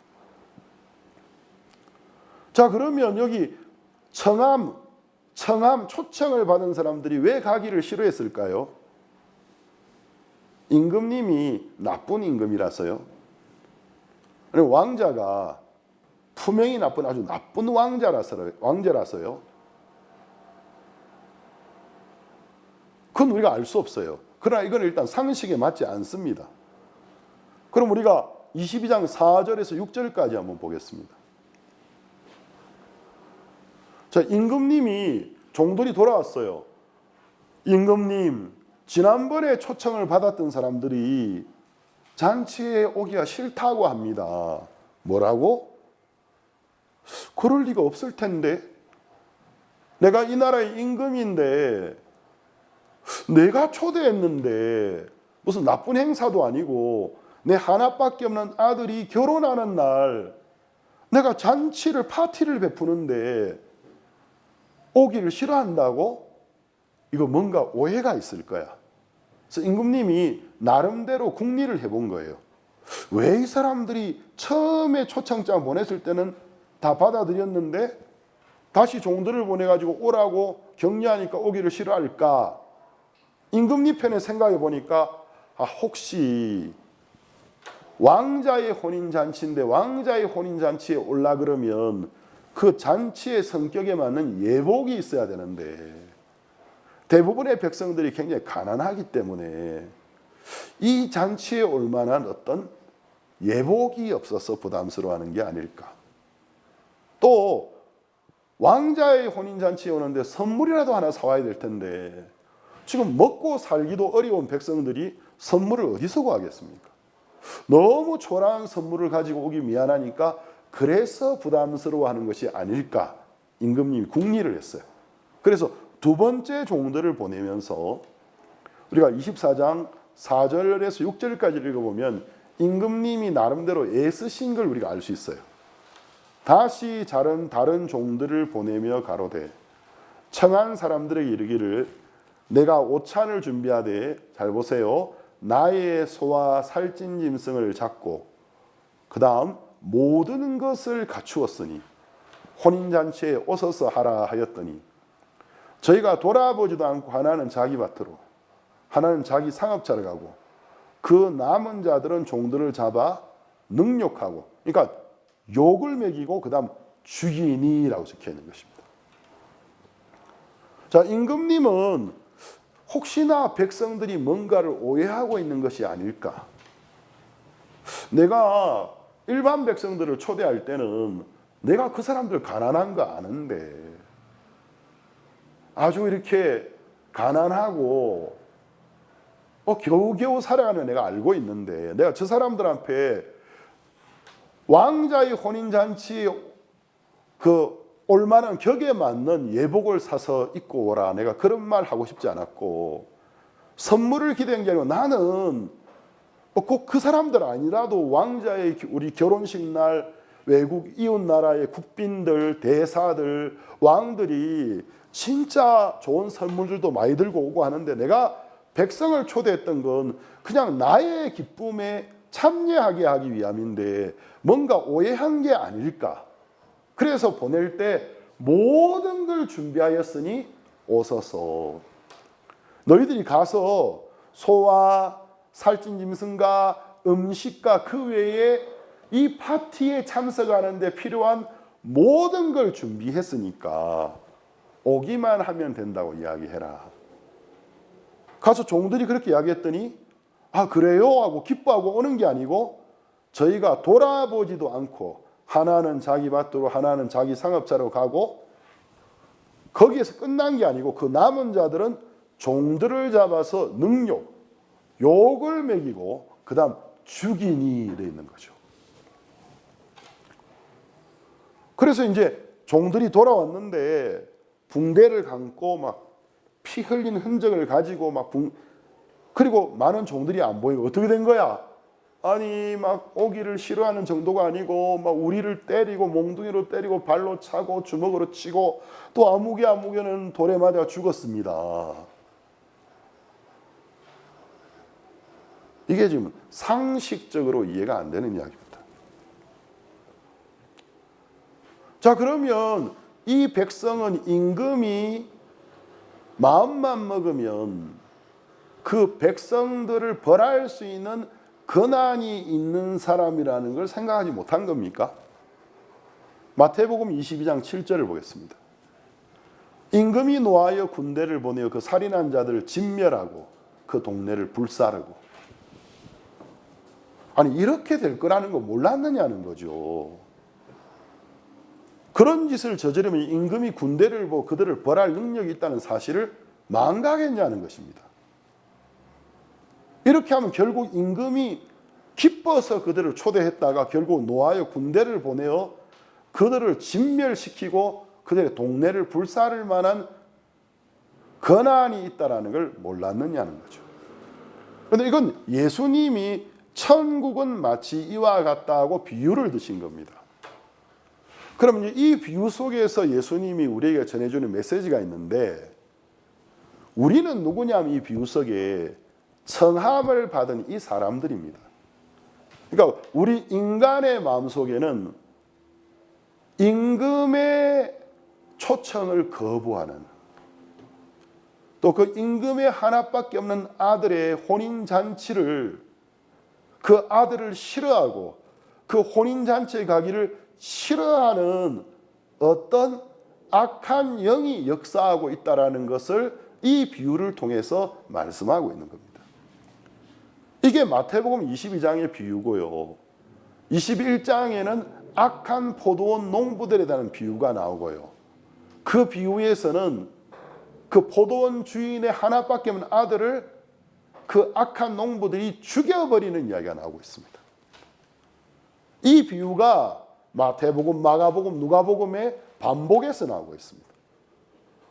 자, 그러면 여기 청함, 초청을 받은 사람들이 왜 가기를 싫어했을까요? 임금님이 나쁜 임금이라서요. 왕자가 품행이 나쁜 아주 나쁜 왕자라서요. 그건 우리가 알 수 없어요. 그러나 이건 일단 상식에 맞지 않습니다. 그럼 우리가 22장 4절에서 6절까지 한번 보겠습니다. 자, 임금님이 종들이 돌아왔어요. 임금님, 지난번에 초청을 받았던 사람들이 잔치에 오기가 싫다고 합니다. 뭐라고? 그럴 리가 없을 텐데. 내가 이 나라의 임금인데 내가 초대했는데 무슨 나쁜 행사도 아니고 내 하나밖에 없는 아들이 결혼하는 날 내가 잔치를 파티를 베푸는데 오기를 싫어한다고? 이거 뭔가 오해가 있을 거야. 그래서 임금님이 나름대로 궁리를 해본 거예요. 왜 이 사람들이 처음에 초청장 보냈을 때는 다 받아들였는데 다시 종들을 보내가지고 오라고 격려하니까 오기를 싫어할까? 임금님 편에 생각해 보니까 혹시 왕자의 혼인잔치인데 왕자의 혼인잔치에 올라 그러면 그 잔치의 성격에 맞는 예복이 있어야 되는데 대부분의 백성들이 굉장히 가난하기 때문에 이 잔치에 올 만한 어떤 예복이 없어서 부담스러워하는 게 아닐까. 또 왕자의 혼인잔치에 오는데 선물이라도 하나 사와야 될 텐데 지금 먹고 살기도 어려운 백성들이 선물을 어디서 구하겠습니까? 너무 초라한 선물을 가지고 오기 미안하니까 그래서 부담스러워하는 것이 아닐까. 임금님이 궁리를 했어요. 그래서 두 번째 종들을 보내면서 우리가 24장 4절에서 6절까지 읽어보면 임금님이 나름대로 애쓰신 걸 우리가 알 수 있어요. 다시 다른 종들을 보내며 가로되 청한 사람들에게 이르기를 내가 오찬을 준비하되 잘 보세요. 나의 소와 살찐 짐승을 잡고 그 다음 모든 것을 갖추었으니 혼인잔치에 오셔서 하라 하였더니 저희가 돌아보지도 않고 하나는 자기 밭으로 하나는 자기 상업자를 가고 그 남은 자들은 종들을 잡아 능욕하고 그러니까 욕을 먹이고 그 다음 죽이니라고 적혀 있는 것입니다. 자, 임금님은 혹시나 백성들이 뭔가를 오해하고 있는 것이 아닐까. 내가 일반 백성들을 초대할 때는 내가 그 사람들 가난한 거 아는데 아주 이렇게 가난하고 겨우겨우 살아가는 내가 알고 있는데 내가 저 사람들 앞에 왕자의 혼인잔치 올만한 격에 맞는 예복을 사서 입고 오라. 내가 그런 말 하고 싶지 않았고 선물을 기대한 게 아니고 나는 꼭 그 사람들 아니라도 왕자의 우리 결혼식 날 외국 이웃 나라의 국빈들, 대사들, 왕들이 진짜 좋은 선물들도 많이 들고 오고 하는데 내가 백성을 초대했던 건 그냥 나의 기쁨에 참여하게 하기 위함인데 뭔가 오해한 게 아닐까. 그래서 보낼 때 모든 걸 준비하였으니 오소서. 너희들이 가서 소와 살찐 짐승과 음식과 그 외에 이 파티에 참석하는 데 필요한 모든 걸 준비했으니까 오기만 하면 된다고 이야기해라. 가서 종들이 그렇게 이야기했더니 그래요 하고 기뻐하고 오는 게 아니고 저희가 돌아보지도 않고 하나는 자기 밭으로 하나는 자기 상업자로 가고 거기에서 끝난 게 아니고 그 남은 자들은 종들을 잡아서 욕을 먹이고 그 다음 죽이니 돼 있는 거죠. 그래서 이제 종들이 돌아왔는데 붕대를 감고 막 피 흘린 흔적을 가지고 그리고 많은 종들이 안 보이고 어떻게 된 거야? 아니 막 오기를 싫어하는 정도가 아니고 막 우리를 때리고 몽둥이로 때리고 발로 차고 주먹으로 치고 또 아무개는 돌에 맞아 죽었습니다. 이게 지금 상식적으로 이해가 안 되는 이야기입니다. 자, 그러면 이 백성은 임금이 마음만 먹으면 그 백성들을 벌할 수 있는 권한이 있는 사람이라는 걸 생각하지 못한 겁니까? 마태복음 22장 7절을 보겠습니다. 임금이 노하여 군대를 보내어 그 살인한 자들을 진멸하고 그 동네를 불사르고. 아니 이렇게 될 거라는 거 몰랐느냐는 거죠. 그런 짓을 저지르면 임금이 군대를 보고 그들을 벌할 능력이 있다는 사실을 망각했냐는 것입니다. 이렇게 하면 결국 임금이 기뻐서 그들을 초대했다가 결국 노하여 군대를 보내어 그들을 진멸시키고 그들의 동네를 불사를 만한 권한이 있다는 걸 몰랐느냐는 거죠. 그런데 이건 예수님이 천국은 마치 이와 같다고 비유를 드신 겁니다. 그러면 이 비유 속에서 예수님이 우리에게 전해주는 메시지가 있는데, 우리는 누구냐면 이 비유 속에 청함을 받은 이 사람들입니다. 그러니까 우리 인간의 마음속에는 임금의 초청을 거부하는, 또 그 임금의 하나밖에 없는 아들의 혼인잔치를, 그 아들을 싫어하고 그 혼인잔치에 가기를 싫어하는 어떤 악한 영이 역사하고 있다는 것을 이 비유를 통해서 말씀하고 있는 겁니다. 이게 마태복음 22장의 비유고요. 21장에는 악한 포도원 농부들에 대한 비유가 나오고요. 그 비유에서는 그 포도원 주인의 하나밖에 없는 아들을 그 악한 농부들이 죽여버리는 이야기가 나오고 있습니다. 이 비유가 마태복음, 마가복음, 누가복음의 반복해서 나오고 있습니다.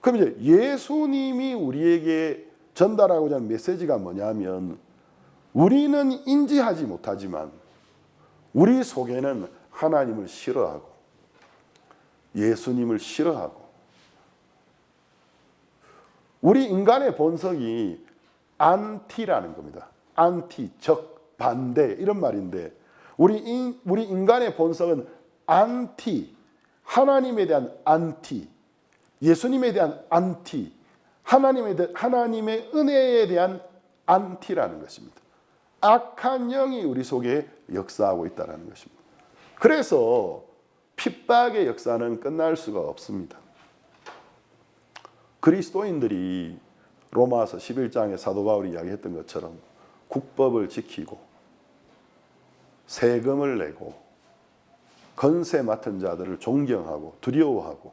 그럼 이제 예수님이 우리에게 전달하고자 하는 메시지가 뭐냐면, 우리는 인지하지 못하지만 우리 속에는 하나님을 싫어하고 예수님을 싫어하고, 우리 인간의 본성이 안티라는 겁니다. 안티, 적, 반대 이런 말인데, 우리 인간의 본성은 안티, 하나님에 대한 안티, 예수님에 대한 안티, 하나님의 은혜에 대한 안티라는 것입니다. 악한 영이 우리 속에 역사하고 있다는 것입니다. 그래서 핍박의 역사는 끝날 수가 없습니다. 그리스도인들이 로마서 11장에 사도 바울이 이야기했던 것처럼 국법을 지키고 세금을 내고 건세 맡은 자들을 존경하고 두려워하고,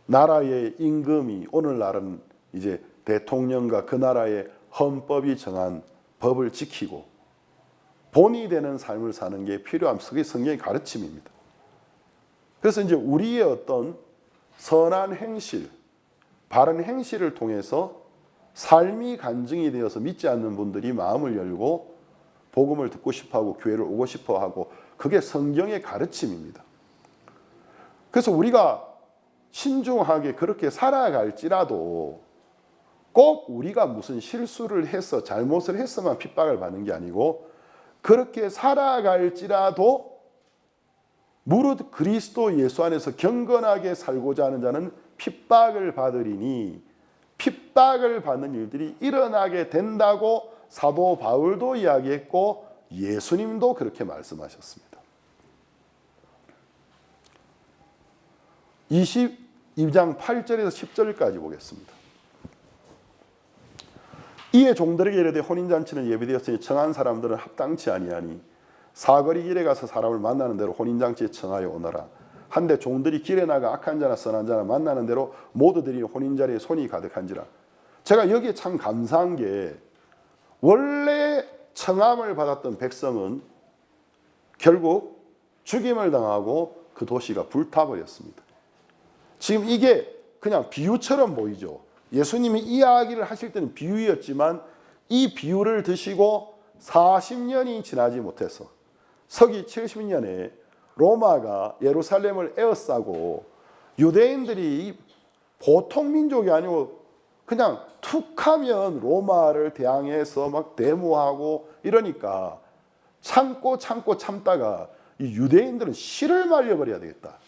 나라의 임금이, 오늘날은 이제 대통령과 그 나라의 헌법이 정한 법을 지키고 본이 되는 삶을 사는 게 필요함, 그게 성경의 가르침입니다. 그래서 이제 우리의 어떤 선한 행실, 바른 행실을 통해서 삶이 간증이 되어서 믿지 않는 분들이 마음을 열고 복음을 듣고 싶어하고 교회를 오고 싶어하고, 그게 성경의 가르침입니다. 그래서 우리가 신중하게 그렇게 살아갈지라도 꼭 우리가 무슨 실수를 해서 잘못을 해서만 핍박을 받는 게 아니고, 그렇게 살아갈지라도 무릇 그리스도 예수 안에서 경건하게 살고자 하는 자는 핍박을 받으리니, 핍박을 받는 일들이 일어나게 된다고 사도 바울도 이야기했고 예수님도 그렇게 말씀하셨습니다. 22장 8절에서 10절까지 보겠습니다. 이에 종들에게 이르되 혼인잔치는 예비되었으니 청한 사람들은 합당치 아니하니 사거리 길에 가서 사람을 만나는 대로 혼인잔치에 청하여 오너라. 한데 종들이 길에 나가 악한 자나 선한 자나 만나는 대로 모두들이 혼인자리에 손이 가득한지라. 제가 여기에 참 감사한 게, 원래 청함을 받았던 백성은 결국 죽임을 당하고 그 도시가 불타버렸습니다. 지금 이게 그냥 비유처럼 보이죠. 예수님이 이 이야기를 하실 때는 비유였지만 이 비유를 드시고 40년이 지나지 못해서 서기 70년에 로마가 예루살렘을 에워싸고 유대인들이 보통 민족이 아니고 그냥 툭하면 로마를 대항해서 막 데모하고 이러니까 참고 참다가 이 유대인들은 실을 말려버려야 되겠다.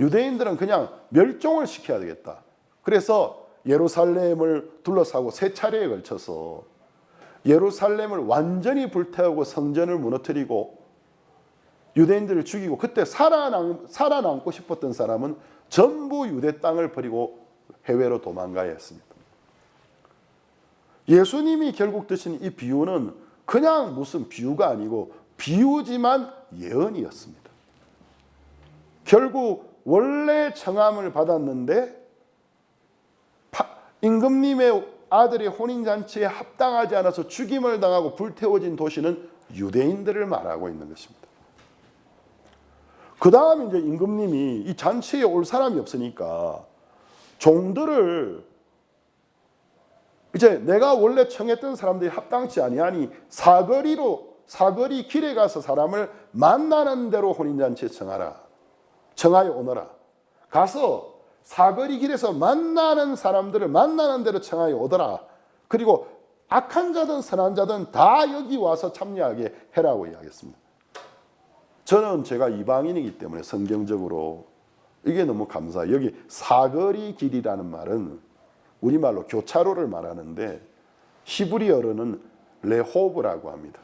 유대인들은 그냥 멸종을 시켜야 되겠다. 그래서 예루살렘을 둘러싸고 세 차례에 걸쳐서 예루살렘을 완전히 불태우고 성전을 무너뜨리고 유대인들을 죽이고, 그때 살아남고 싶었던 사람은 전부 유대 땅을 버리고 해외로 도망가야 했습니다. 예수님이 결국 드신 이 비유는 그냥 무슨 비유가 아니고 비유지만 예언이었습니다. 결국 원래 청함을 받았는데 임금님의 아들의 혼인잔치에 합당하지 않아서 죽임을 당하고 불태워진 도시는 유대인들을 말하고 있는 것입니다. 그 다음 이제 임금님이 이 잔치에 올 사람이 없으니까 종들을 이제 내가 원래 청했던 사람들이 합당치 아니하니 사거리 길에 가서 사람을 만나는 대로 혼인잔치에 청하여 오너라. 가서 사거리 길에서 만나는 사람들을 만나는 대로 청하여 오더라. 그리고 악한 자든 선한 자든 다 여기 와서 참여하게 해라고 이야기했습니다. 저는 제가 이방인이기 때문에 성경적으로 이게 너무 감사해요. 여기 사거리 길이라는 말은 우리말로 교차로를 말하는데 히브리어로는 레호브라고 합니다.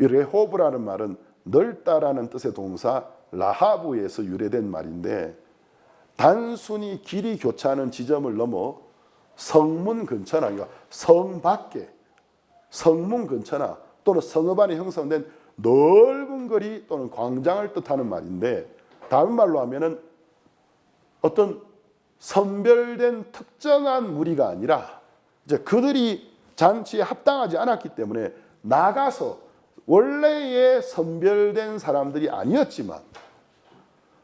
이 레호브라는 말은 넓다라는 뜻의 동사 라하브에서 유래된 말인데, 단순히 길이 교차하는 지점을 넘어 성문 근처나, 그러니까 성 밖에, 성문 근처나 또는 성읍 안에 형성된 넓은 거리 또는 광장을 뜻하는 말인데, 다른 말로 하면은 어떤 선별된 특정한 무리가 아니라 이제 그들이 잔치에 합당하지 않았기 때문에 나가서 원래의 선별된 사람들이 아니었지만,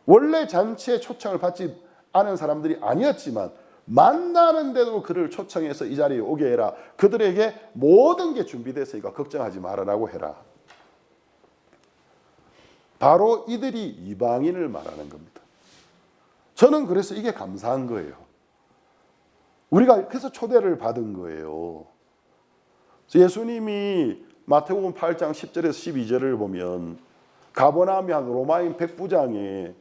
원래 잔치에 초청을 받지 않은 사람들이 아니었지만 만나는데도 그를 초청해서 이 자리에 오게 해라. 그들에게 모든 게 준비됐으니까 걱정하지 말아라고 해라. 바로 이들이 이방인을 말하는 겁니다. 저는 그래서 이게 감사한 거예요. 우리가 그래서 초대를 받은 거예요. 예수님이 마태복음 8장 10절에서 12절을 보면 가버나움의 한 로마인 백부장에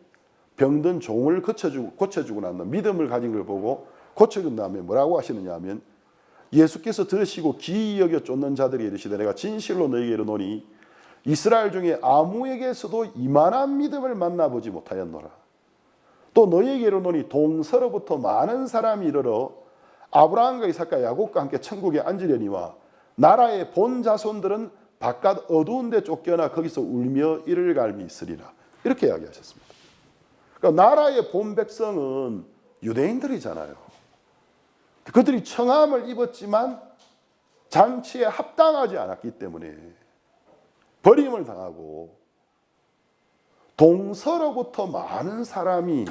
병든 종을 고쳐주고 난 다음 믿음을 가진 걸 보고 고쳐준 다음에 뭐라고 하시느냐 하면, 예수께서 들으시고 기이 여겨 쫓는 자들이 이르시되 내가 진실로 너희에게 이르노니 이스라엘 중에 아무에게서도 이만한 믿음을 만나보지 못하였노라. 또 너희에게 이르노니 동서로부터 많은 사람이 이르러 아브라함과 이삭과 야곱과 함께 천국에 앉으려니와 나라의 본 자손들은 바깥 어두운 데 쫓겨나 거기서 울며 이를 갈미 있으리라. 이렇게 이야기하셨습니다. 그러니까 나라의 본 백성은 유대인들이잖아요. 그들이 청함을 입었지만 잔치에 합당하지 않았기 때문에 버림을 당하고, 동서로부터 많은 사람이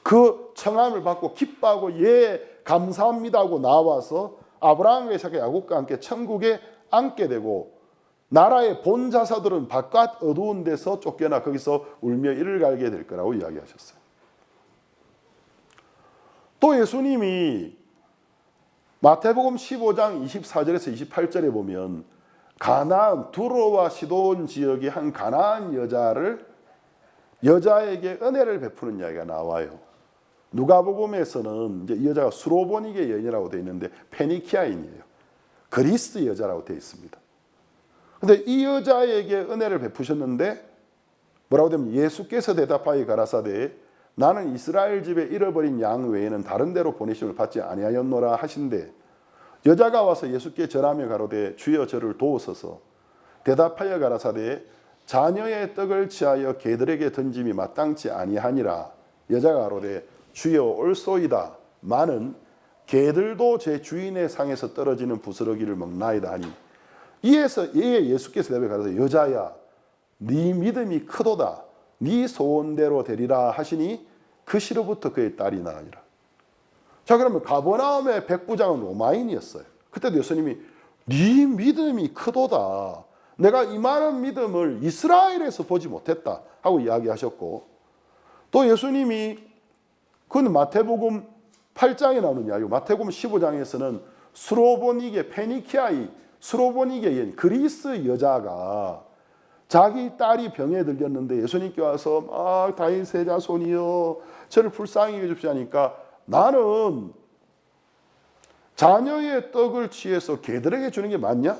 그 청함을 받고 기뻐하고 예 감사합니다 하고 나와서 아브라함과 이삭과 야곱과 함께 천국에 앉게 되고, 나라의 본 자사들은 바깥 어두운 데서 쫓겨나 거기서 울며 이를 갈게 될 거라고 이야기하셨어요. 또 예수님이 마태복음 15장 24절에서 28절에 보면 가나안, 두로와 시돈 지역의 한 가나안 여자에게 은혜를 베푸는 이야기가 나와요. 누가복음에서는 이제 이 여자가 수로보니게 여인이라고 되어 있는데 페니키아인이에요. 그리스 여자라고 되어 있습니다. 근데 이 여자에게 은혜를 베푸셨는데 뭐라고 되면 예수께서 대답하여 가라사대 나는 이스라엘 집에 잃어버린 양 외에는 다른 데로 보내심을 받지 아니하였노라 하신대, 여자가 와서 예수께 절하며 가로되 주여 저를 도우소서. 대답하여 가라사대 자녀의 떡을 취하여 개들에게 던짐이 마땅치 아니하니라. 여자가 가로되 주여 올소이다. 많은 개들도 제 주인의 상에서 떨어지는 부스러기를 먹나이다 하니, 이에 예수께서 대답해 가라사대 여자야 네 믿음이 크도다. 네 소원대로 되리라 하시니 그 시로부터 그의 딸이 나으니라. 자, 그러면 가버나움의 백부장은 로마인이었어요. 그때도 예수님이 네 믿음이 크도다. 내가 이 많은 믿음을 이스라엘에서 보지 못했다 하고 이야기하셨고, 또 예수님이 그건 마태복음 8장에 나오는 이야기고, 마태복음 15장에서는 수로보니게 페니키아의 수로보니게인 그리스 여자가 자기 딸이 병에 들렸는데 예수님께 와서 막 다윗의 자손이여 저를 불쌍히 여주십시오 하니까 나는 자녀의 떡을 취해서 개들에게 주는 게 맞냐?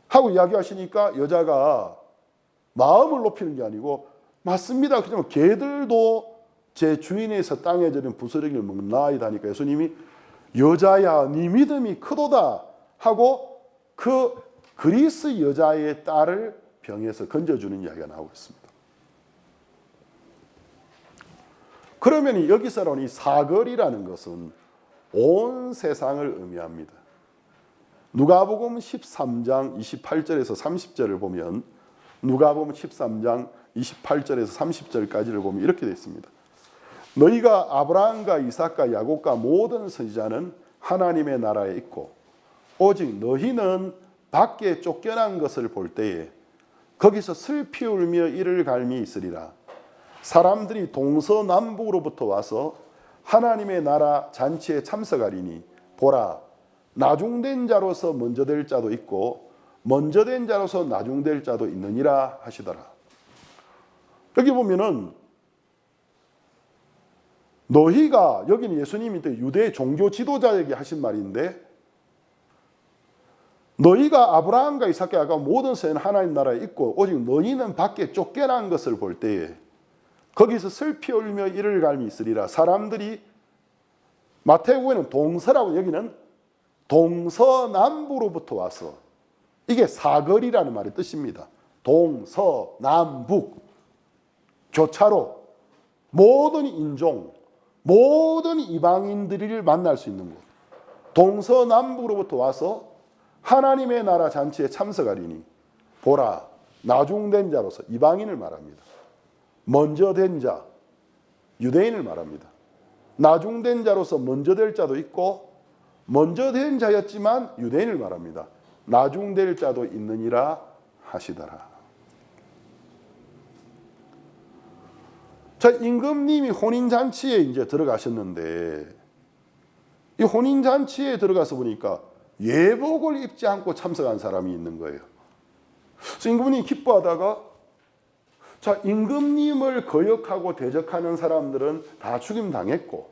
하고 이야기하시니까 여자가 마음을 높이는 게 아니고 맞습니다. 그렇지만 개들도 제 주인에서 땅에 저린 부스러기를 먹나이다 하니까 예수님이 여자야 네 믿음이 크도다 하고 그 그리스 여자의 딸을 병에서 건져주는 이야기가 나오고 있습니다. 그러면 여기서 나오는 이 사거리라는 것은 온 세상을 의미합니다. 누가복음 13장 28절에서 30절을 보면, 누가복음 13장 28절에서 30절까지를 보면 이렇게 되어 있습니다. 너희가 아브라함과 이삭과 야곱과 모든 선지자는 하나님의 나라에 있고 오직 너희는 밖에 쫓겨난 것을 볼 때에 거기서 슬피 울며 이를 갈미 있으리라. 사람들이 동서남북으로부터 와서 하나님의 나라 잔치에 참석하리니 보라 나중된 자로서 먼저 될 자도 있고 먼저 된 자로서 나중될 자도 있느니라 하시더라. 여기 보면은 너희가, 여기는 예수님이 유대 종교 지도자에게 하신 말인데, 너희가 아브라함과 이삭과 야곱 모든 세는 하나님 나라에 있고 오직 너희는 밖에 쫓겨난 것을 볼 때에 거기서 슬피 울며 이를 갈미 있으리라. 사람들이 마태복음에는 동서라고, 여기는 동서남북으로부터 와서, 이게 사거리라는 말의 뜻입니다. 동서남북 교차로 모든 인종, 모든 이방인들을 만날 수 있는 곳, 동서남북으로부터 와서 하나님의 나라 잔치에 참석하리니 보라 나중된 자로서, 이방인을 말합니다. 먼저 된 자, 유대인을 말합니다. 나중된 자로서 먼저 될 자도 있고 먼저 된 자였지만 유대인을 말합니다. 나중될 자도 있느니라 하시더라. 자, 임금님이 혼인잔치에 이제 들어가셨는데, 이 혼인잔치에 들어가서 보니까 예복을 입지 않고 참석한 사람이 있는 거예요. 그래서 임금님이 기뻐하다가, 자, 임금님을 거역하고 대적하는 사람들은 다 죽임당했고,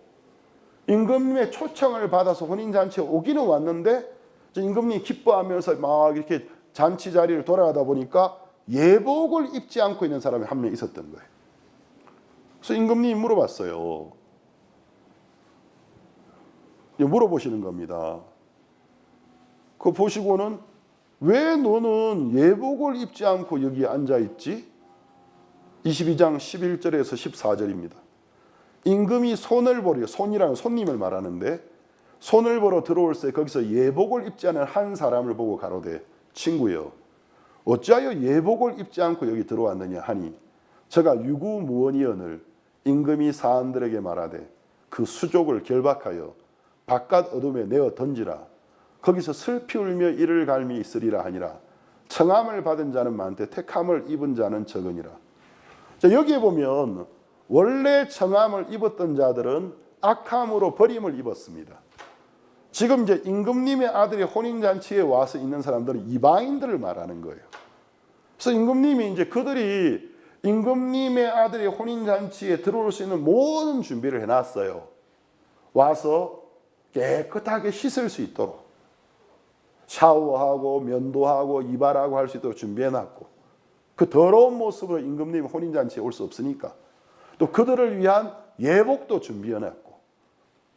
임금님의 초청을 받아서 혼인잔치에 오기는 왔는데, 임금님이 기뻐하면서 막 이렇게 잔치 자리를 돌아가다 보니까 예복을 입지 않고 있는 사람이 한 명 있었던 거예요. 그래서 임금님이 물어봤어요. 물어보시는 겁니다. 그거 보시고는 왜 너는 예복을 입지 않고 여기 앉아있지? 22장 11절에서 14절입니다. 임금이 손을 보려, 손이라는 손님을 말하는데, 손을 보러 들어올 때 거기서 예복을 입지 않은 한 사람을 보고 가로되 친구여 어찌하여 예복을 입지 않고 여기 들어왔느냐 하니 저가 유구무원이언을 임금이 사람들에게 말하되 그 수족을 결박하여 바깥 어둠에 내어 던지라. 거기서 슬피 울며 이를 갈미 있으리라 하니라. 청함을 받은 자는 많되 택함을 입은 자는 적으니라. 자, 여기에 보면 원래 청함을 입었던 자들은 악함으로 버림을 입었습니다. 지금 이제 임금님의 아들이 혼인잔치에 와서 있는 사람들은 이방인들을 말하는 거예요. 그래서 임금님이 이제 그들이 임금님의 아들이 혼인잔치에 들어올 수 있는 모든 준비를 해놨어요. 와서 깨끗하게 씻을 수 있도록 샤워하고 면도하고 이발하고 할 수 있도록 준비해놨고, 그 더러운 모습으로 임금님이 혼인잔치에 올 수 없으니까 또 그들을 위한 예복도 준비해놨고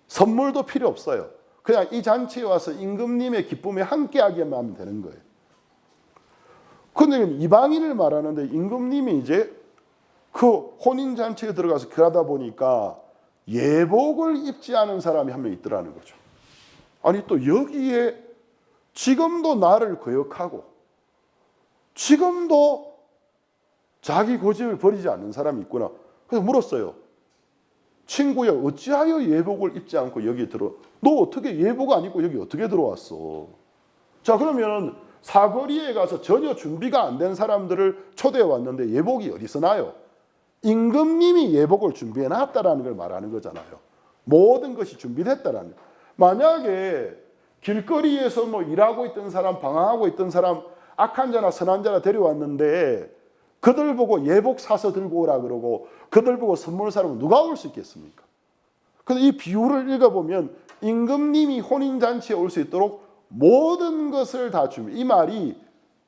선물도 필요 없어요. 그냥 이 잔치에 와서 임금님의 기쁨에 함께하기만 하면 되는 거예요. 그런데 이방인을 말하는데 임금님이 이제 그 혼인잔치에 들어가서 그러다 보니까 예복을 입지 않은 사람이 한 명 있더라는 거죠. 아니 또 여기에 지금도 나를 거역하고 지금도 자기 고집을 버리지 않는 사람이 있구나. 그래서 물었어요. 친구야 어찌하여 예복을 입지 않고 여기 너 어떻게 예복 안 입고 여기 어떻게 들어왔어? 자, 그러면 사거리에 가서 전혀 준비가 안 된 사람들을 초대해 왔는데 예복이 어디서 나요? 임금님이 예복을 준비해 놨다라는 걸 말하는 거잖아요. 모든 것이 준비됐다라는 거예요. 만약에 길거리에서 뭐 일하고 있던 사람, 방황하고 있던 사람, 악한 자나 선한 자나 데려왔는데 그들 보고 예복 사서 들고 오라 그러고 그들 보고 선물 사라면 누가 올 수 있겠습니까? 그래서 이 비유를 읽어보면 임금님이 혼인잔치에 올 수 있도록 모든 것을 다 준비. 이 말이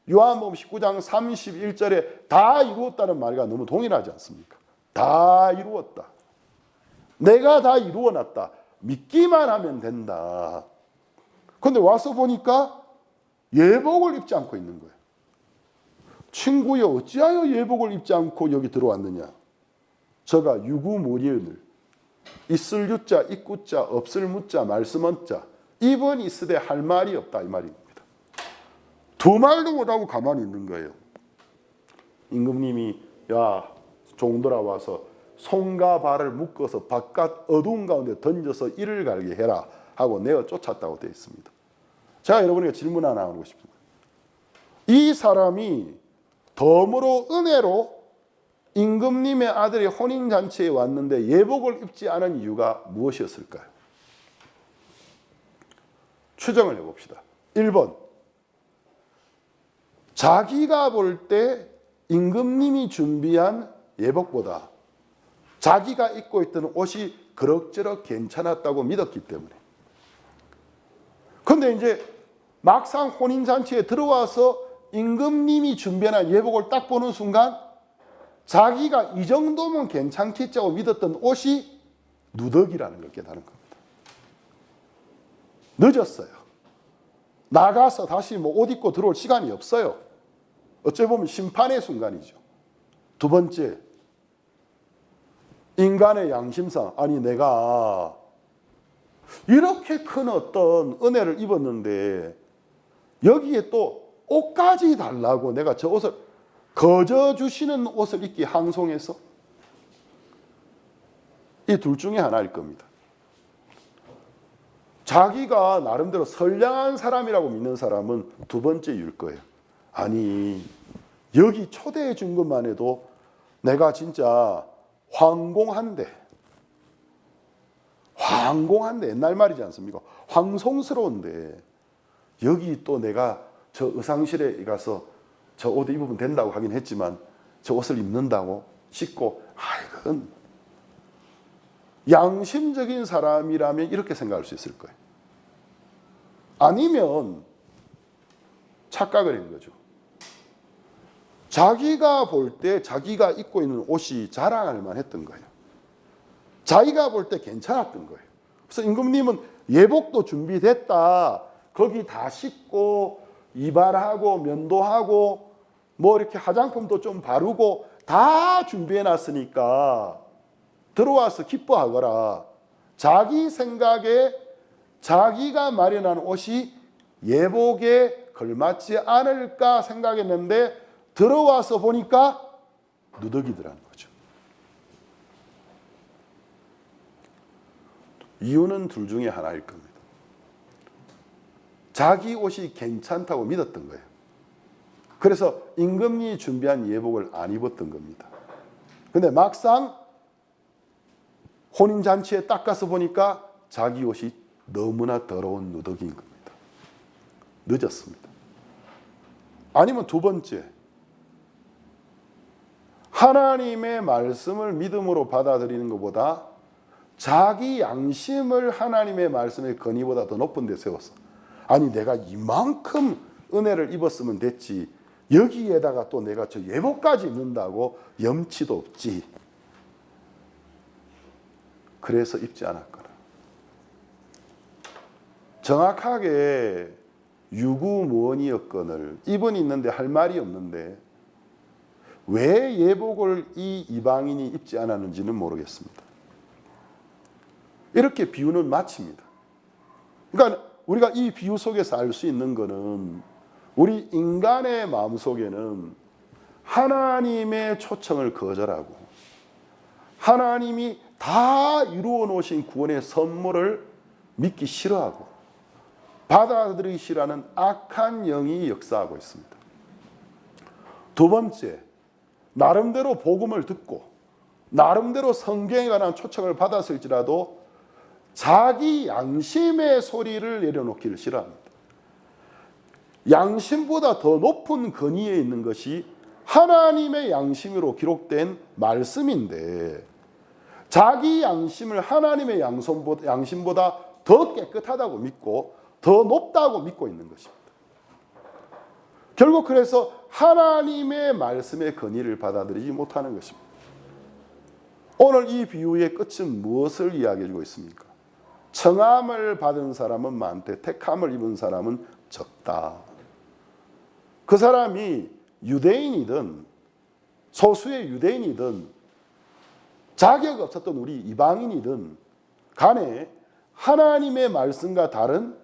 요한복음 19장 31절에 다 이루었다는 말과 너무 동일하지 않습니까? 다 이루었다. 내가 다 이루어놨다. 믿기만 하면 된다. 그런데 와서 보니까 예복을 입지 않고 있는 거예요. 친구여 어찌하여 예복을 입지 않고 여기 들어왔느냐. 저가 유구무리은을 있을 유자 있구자 없을 무자 말씀은 자 입은 있으되 할 말이 없다 이 말입니다. 두 말도 못하고 가만히 있는 거예요. 임금님이 야 종들아 와서 손과 발을 묶어서 바깥 어두운 가운데 던져서 이를 갈게 해라 하고 내어 쫓았다고 되어 있습니다. 제가 여러분에게 질문 하나 하고 싶습니다. 이 사람이 덤으로 은혜로 임금님의 아들이 혼인잔치에 왔는데 예복을 입지 않은 이유가 무엇이었을까요? 추정을 해봅시다. 1번 자기가 볼 때 임금님이 준비한 예복보다 자기가 입고 있던 옷이 그럭저럭 괜찮았다고 믿었기 때문에. 그런데 이제 막상 혼인잔치에 들어와서 임금님이 준비한 예복을 딱 보는 순간 자기가 이 정도면 괜찮겠지고 믿었던 옷이 누더기라는 걸 깨달은 겁니다. 늦었어요. 나가서 다시 뭐 옷 입고 들어올 시간이 없어요. 어찌 보면 심판의 순간이죠. 두 번째, 인간의 양심상 아니 내가 이렇게 큰 어떤 은혜를 입었는데 여기에 또 옷까지 달라고 내가 저 옷을 거저 주시는 옷을 입기 항송해서 이 둘 중에 하나일 겁니다. 자기가 나름대로 선량한 사람이라고 믿는 사람은 두 번째 이유일 거예요. 아니 여기 초대해 준 것만 해도 내가 진짜 황공한데 옛날 말이지 않습니까? 황송스러운데 여기 또 내가 저 의상실에 가서 저 옷 입으면 된다고 하긴 했지만 저 옷을 입는다고 씻고 이건 양심적인 사람이라면 이렇게 생각할 수 있을 거예요. 아니면 착각을 한 거죠. 자기가 볼 때 자기가 입고 있는 옷이 자랑할 만했던 거예요. 자기가 볼 때 괜찮았던 거예요. 그래서 임금님은 예복도 준비됐다. 거기 다 씻고 이발하고 면도하고 뭐 이렇게 화장품도 좀 바르고 다 준비해 놨으니까 들어와서 기뻐하거라. 자기 생각에 자기가 마련한 옷이 예복에 걸맞지 않을까 생각했는데 들어와서 보니까 누더기더라는 거죠. 이유는 둘 중에 하나일 겁니다. 자기 옷이 괜찮다고 믿었던 거예요. 그래서 임금님이 준비한 예복을 안 입었던 겁니다. 근데 막상 혼인잔치에 딱 가서 보니까 자기 옷이 너무나 더러운 누더기인 겁니다. 늦었습니다. 아니면 두 번째, 하나님의 말씀을 믿음으로 받아들이는 것보다 자기 양심을 하나님의 말씀의 권위보다 더 높은 데 세웠어. 아니 내가 이만큼 은혜를 입었으면 됐지 여기에다가 또 내가 저 예복까지 입는다고 염치도 없지. 그래서 입지 않았거나. 정확하게 유구무원이었거늘 입은 있는데 할 말이 없는데 왜 예복을 이 이방인이 입지 않았는지는 모르겠습니다. 이렇게 비유는 마칩니다. 그러니까 우리가 이 비유 속에서 알 수 있는 것은 우리 인간의 마음속에는 하나님의 초청을 거절하고 하나님이 다 이루어 놓으신 구원의 선물을 믿기 싫어하고 받아들이기 싫어하는 악한 영이 역사하고 있습니다. 두 번째, 나름대로 복음을 듣고 나름대로 성경에 관한 초청을 받았을지라도 자기 양심의 소리를 내려놓기를 싫어합니다. 양심보다 더 높은 권위에 있는 것이 하나님의 양심으로 기록된 말씀인데 자기 양심을 하나님의 양심보다 더 깨끗하다고 믿고 더 높다고 믿고 있는 것입니다. 결국 그래서 하나님의 말씀의 권위를 받아들이지 못하는 것입니다. 오늘 이 비유의 끝은 무엇을 이야기해 주고 있습니까? 청함을 받은 사람은 많되 택함을 입은 사람은 적다. 그 사람이 유대인이든 소수의 유대인이든 자격 없었던 우리 이방인이든 간에 하나님의 말씀과 다른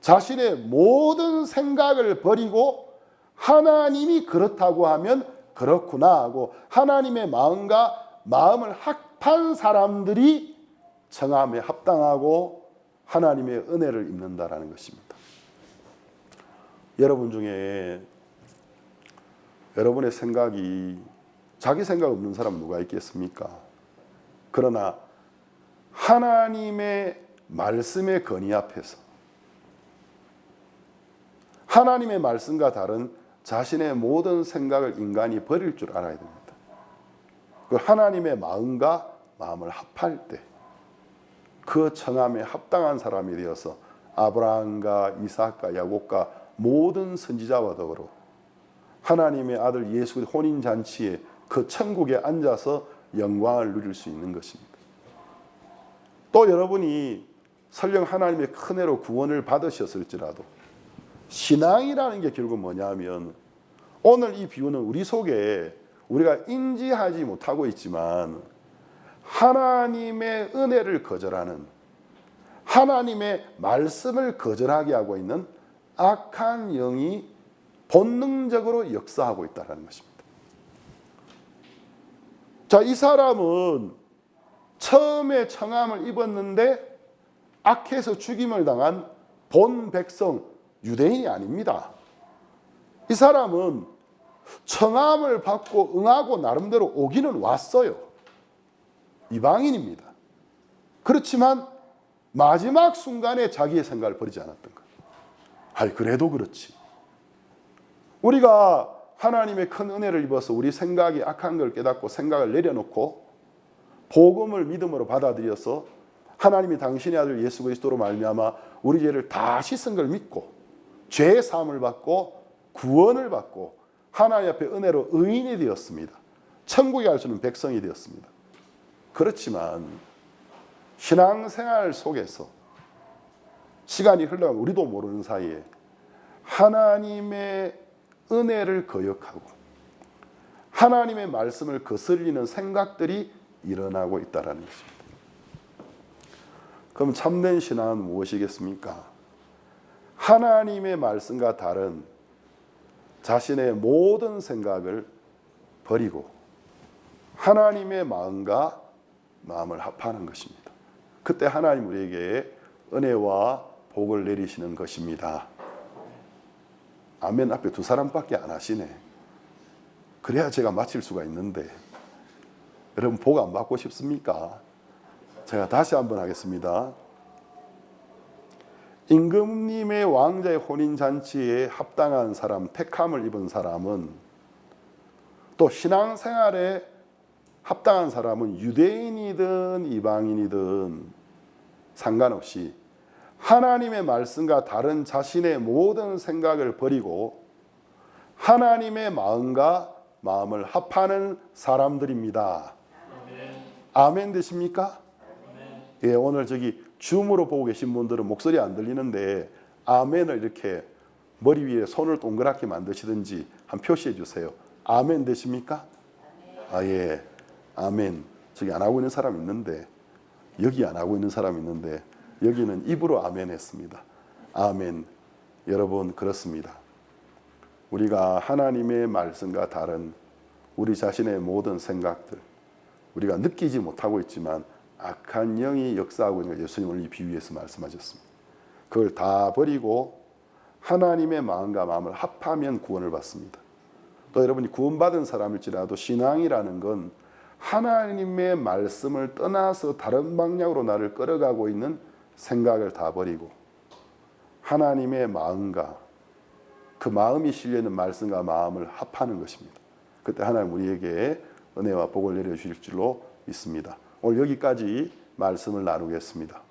자신의 모든 생각을 버리고 하나님이 그렇다고 하면 그렇구나 하고 하나님의 마음과 마음을 합한 사람들이 청함에 합당하고 하나님의 은혜를 입는다라는 것입니다. 여러분 중에 여러분의 생각이 자기 생각 없는 사람 누가 있겠습니까? 그러나 하나님의 말씀의 권위 앞에서 하나님의 말씀과 다른 자신의 모든 생각을 인간이 버릴 줄 알아야 됩니다. 그 하나님의 마음과 마음을 합할 때 그 청함에 합당한 사람이 되어서 아브라함과 이삭과 야곱과 모든 선지자와 더불어 하나님의 아들 예수 그리스도의 혼인잔치에 그 천국에 앉아서 영광을 누릴 수 있는 것입니다. 또 여러분이 설령 하나님의 큰 애로 구원을 받으셨을지라도 신앙이라는 게 결국 뭐냐면 오늘 이 비유는 우리 속에 우리가 인지하지 못하고 있지만 하나님의 은혜를 거절하는 하나님의 말씀을 거절하게 하고 있는 악한 영이 본능적으로 역사하고 있다는 것입니다. 자, 이 사람은 처음에 청함을 입었는데 악해서 죽임을 당한 본 백성 유대인이 아닙니다. 이 사람은 청함을 받고 응하고 나름대로 오기는 왔어요. 이방인입니다. 그렇지만 마지막 순간에 자기의 생각을 버리지 않았던 거예요. 그래도 그렇지. 우리가 하나님의 큰 은혜를 입어서 우리 생각이 악한 걸 깨닫고 생각을 내려놓고 복음을 믿음으로 받아들여서 하나님이 당신의 아들 예수 그리스도로 말미암아 우리 죄를 다 씻은 걸 믿고 죄의 사함을 받고 구원을 받고 하나님 앞에 은혜로 의인이 되었습니다. 천국에 갈 수 있는 백성이 되었습니다. 그렇지만 신앙생활 속에서 시간이 흘러가면 우리도 모르는 사이에 하나님의 은혜를 거역하고 하나님의 말씀을 거슬리는 생각들이 일어나고 있다는 것입니다. 그럼 참된 신앙은 무엇이겠습니까? 하나님의 말씀과 다른 자신의 모든 생각을 버리고 하나님의 마음과 마음을 합하는 것입니다. 그때 하나님 우리에게 은혜와 복을 내리시는 것입니다. 아멘 앞에 두 사람밖에 안 하시네. 그래야 제가 마칠 수가 있는데 여러분 복 안 받고 싶습니까? 제가 다시 한번 하겠습니다. 임금님의 왕자의 혼인잔치에 합당한 사람, 택함을 입은 사람은 또 신앙생활에 합당한 사람은 유대인이든 이방인이든 상관없이 하나님의 말씀과 다른 자신의 모든 생각을 버리고 하나님의 마음과 마음을 합하는 사람들입니다. 아멘 되십니까? 예, 오늘 저기 줌으로 보고 계신 분들은 목소리 안 들리는데 아멘을 이렇게 머리 위에 손을 동그랗게 만드시든지 한 표시해 주세요. 아멘 되십니까? 예. 아멘. 저기 안 하고 있는 사람 있는데 여기 안 하고 있는 사람 있는데 여기는 입으로 아멘 했습니다. 아멘. 여러분 그렇습니다. 우리가 하나님의 말씀과 다른 우리 자신의 모든 생각들, 우리가 느끼지 못하고 있지만 악한 영이 역사하고 있는 걸 예수님은 이 비유에서 말씀하셨습니다. 그걸 다 버리고 하나님의 마음과 마음을 합하면 구원을 받습니다. 또 여러분이 구원받은 사람일지라도 신앙이라는 건 하나님의 말씀을 떠나서 다른 방향으로 나를 끌어가고 있는 생각을 다 버리고 하나님의 마음과 그 마음이 실려있는 말씀과 마음을 합하는 것입니다. 그때 하나님 우리에게 은혜와 복을 내려주실 줄로 믿습니다. 오늘 여기까지 말씀을 나누겠습니다.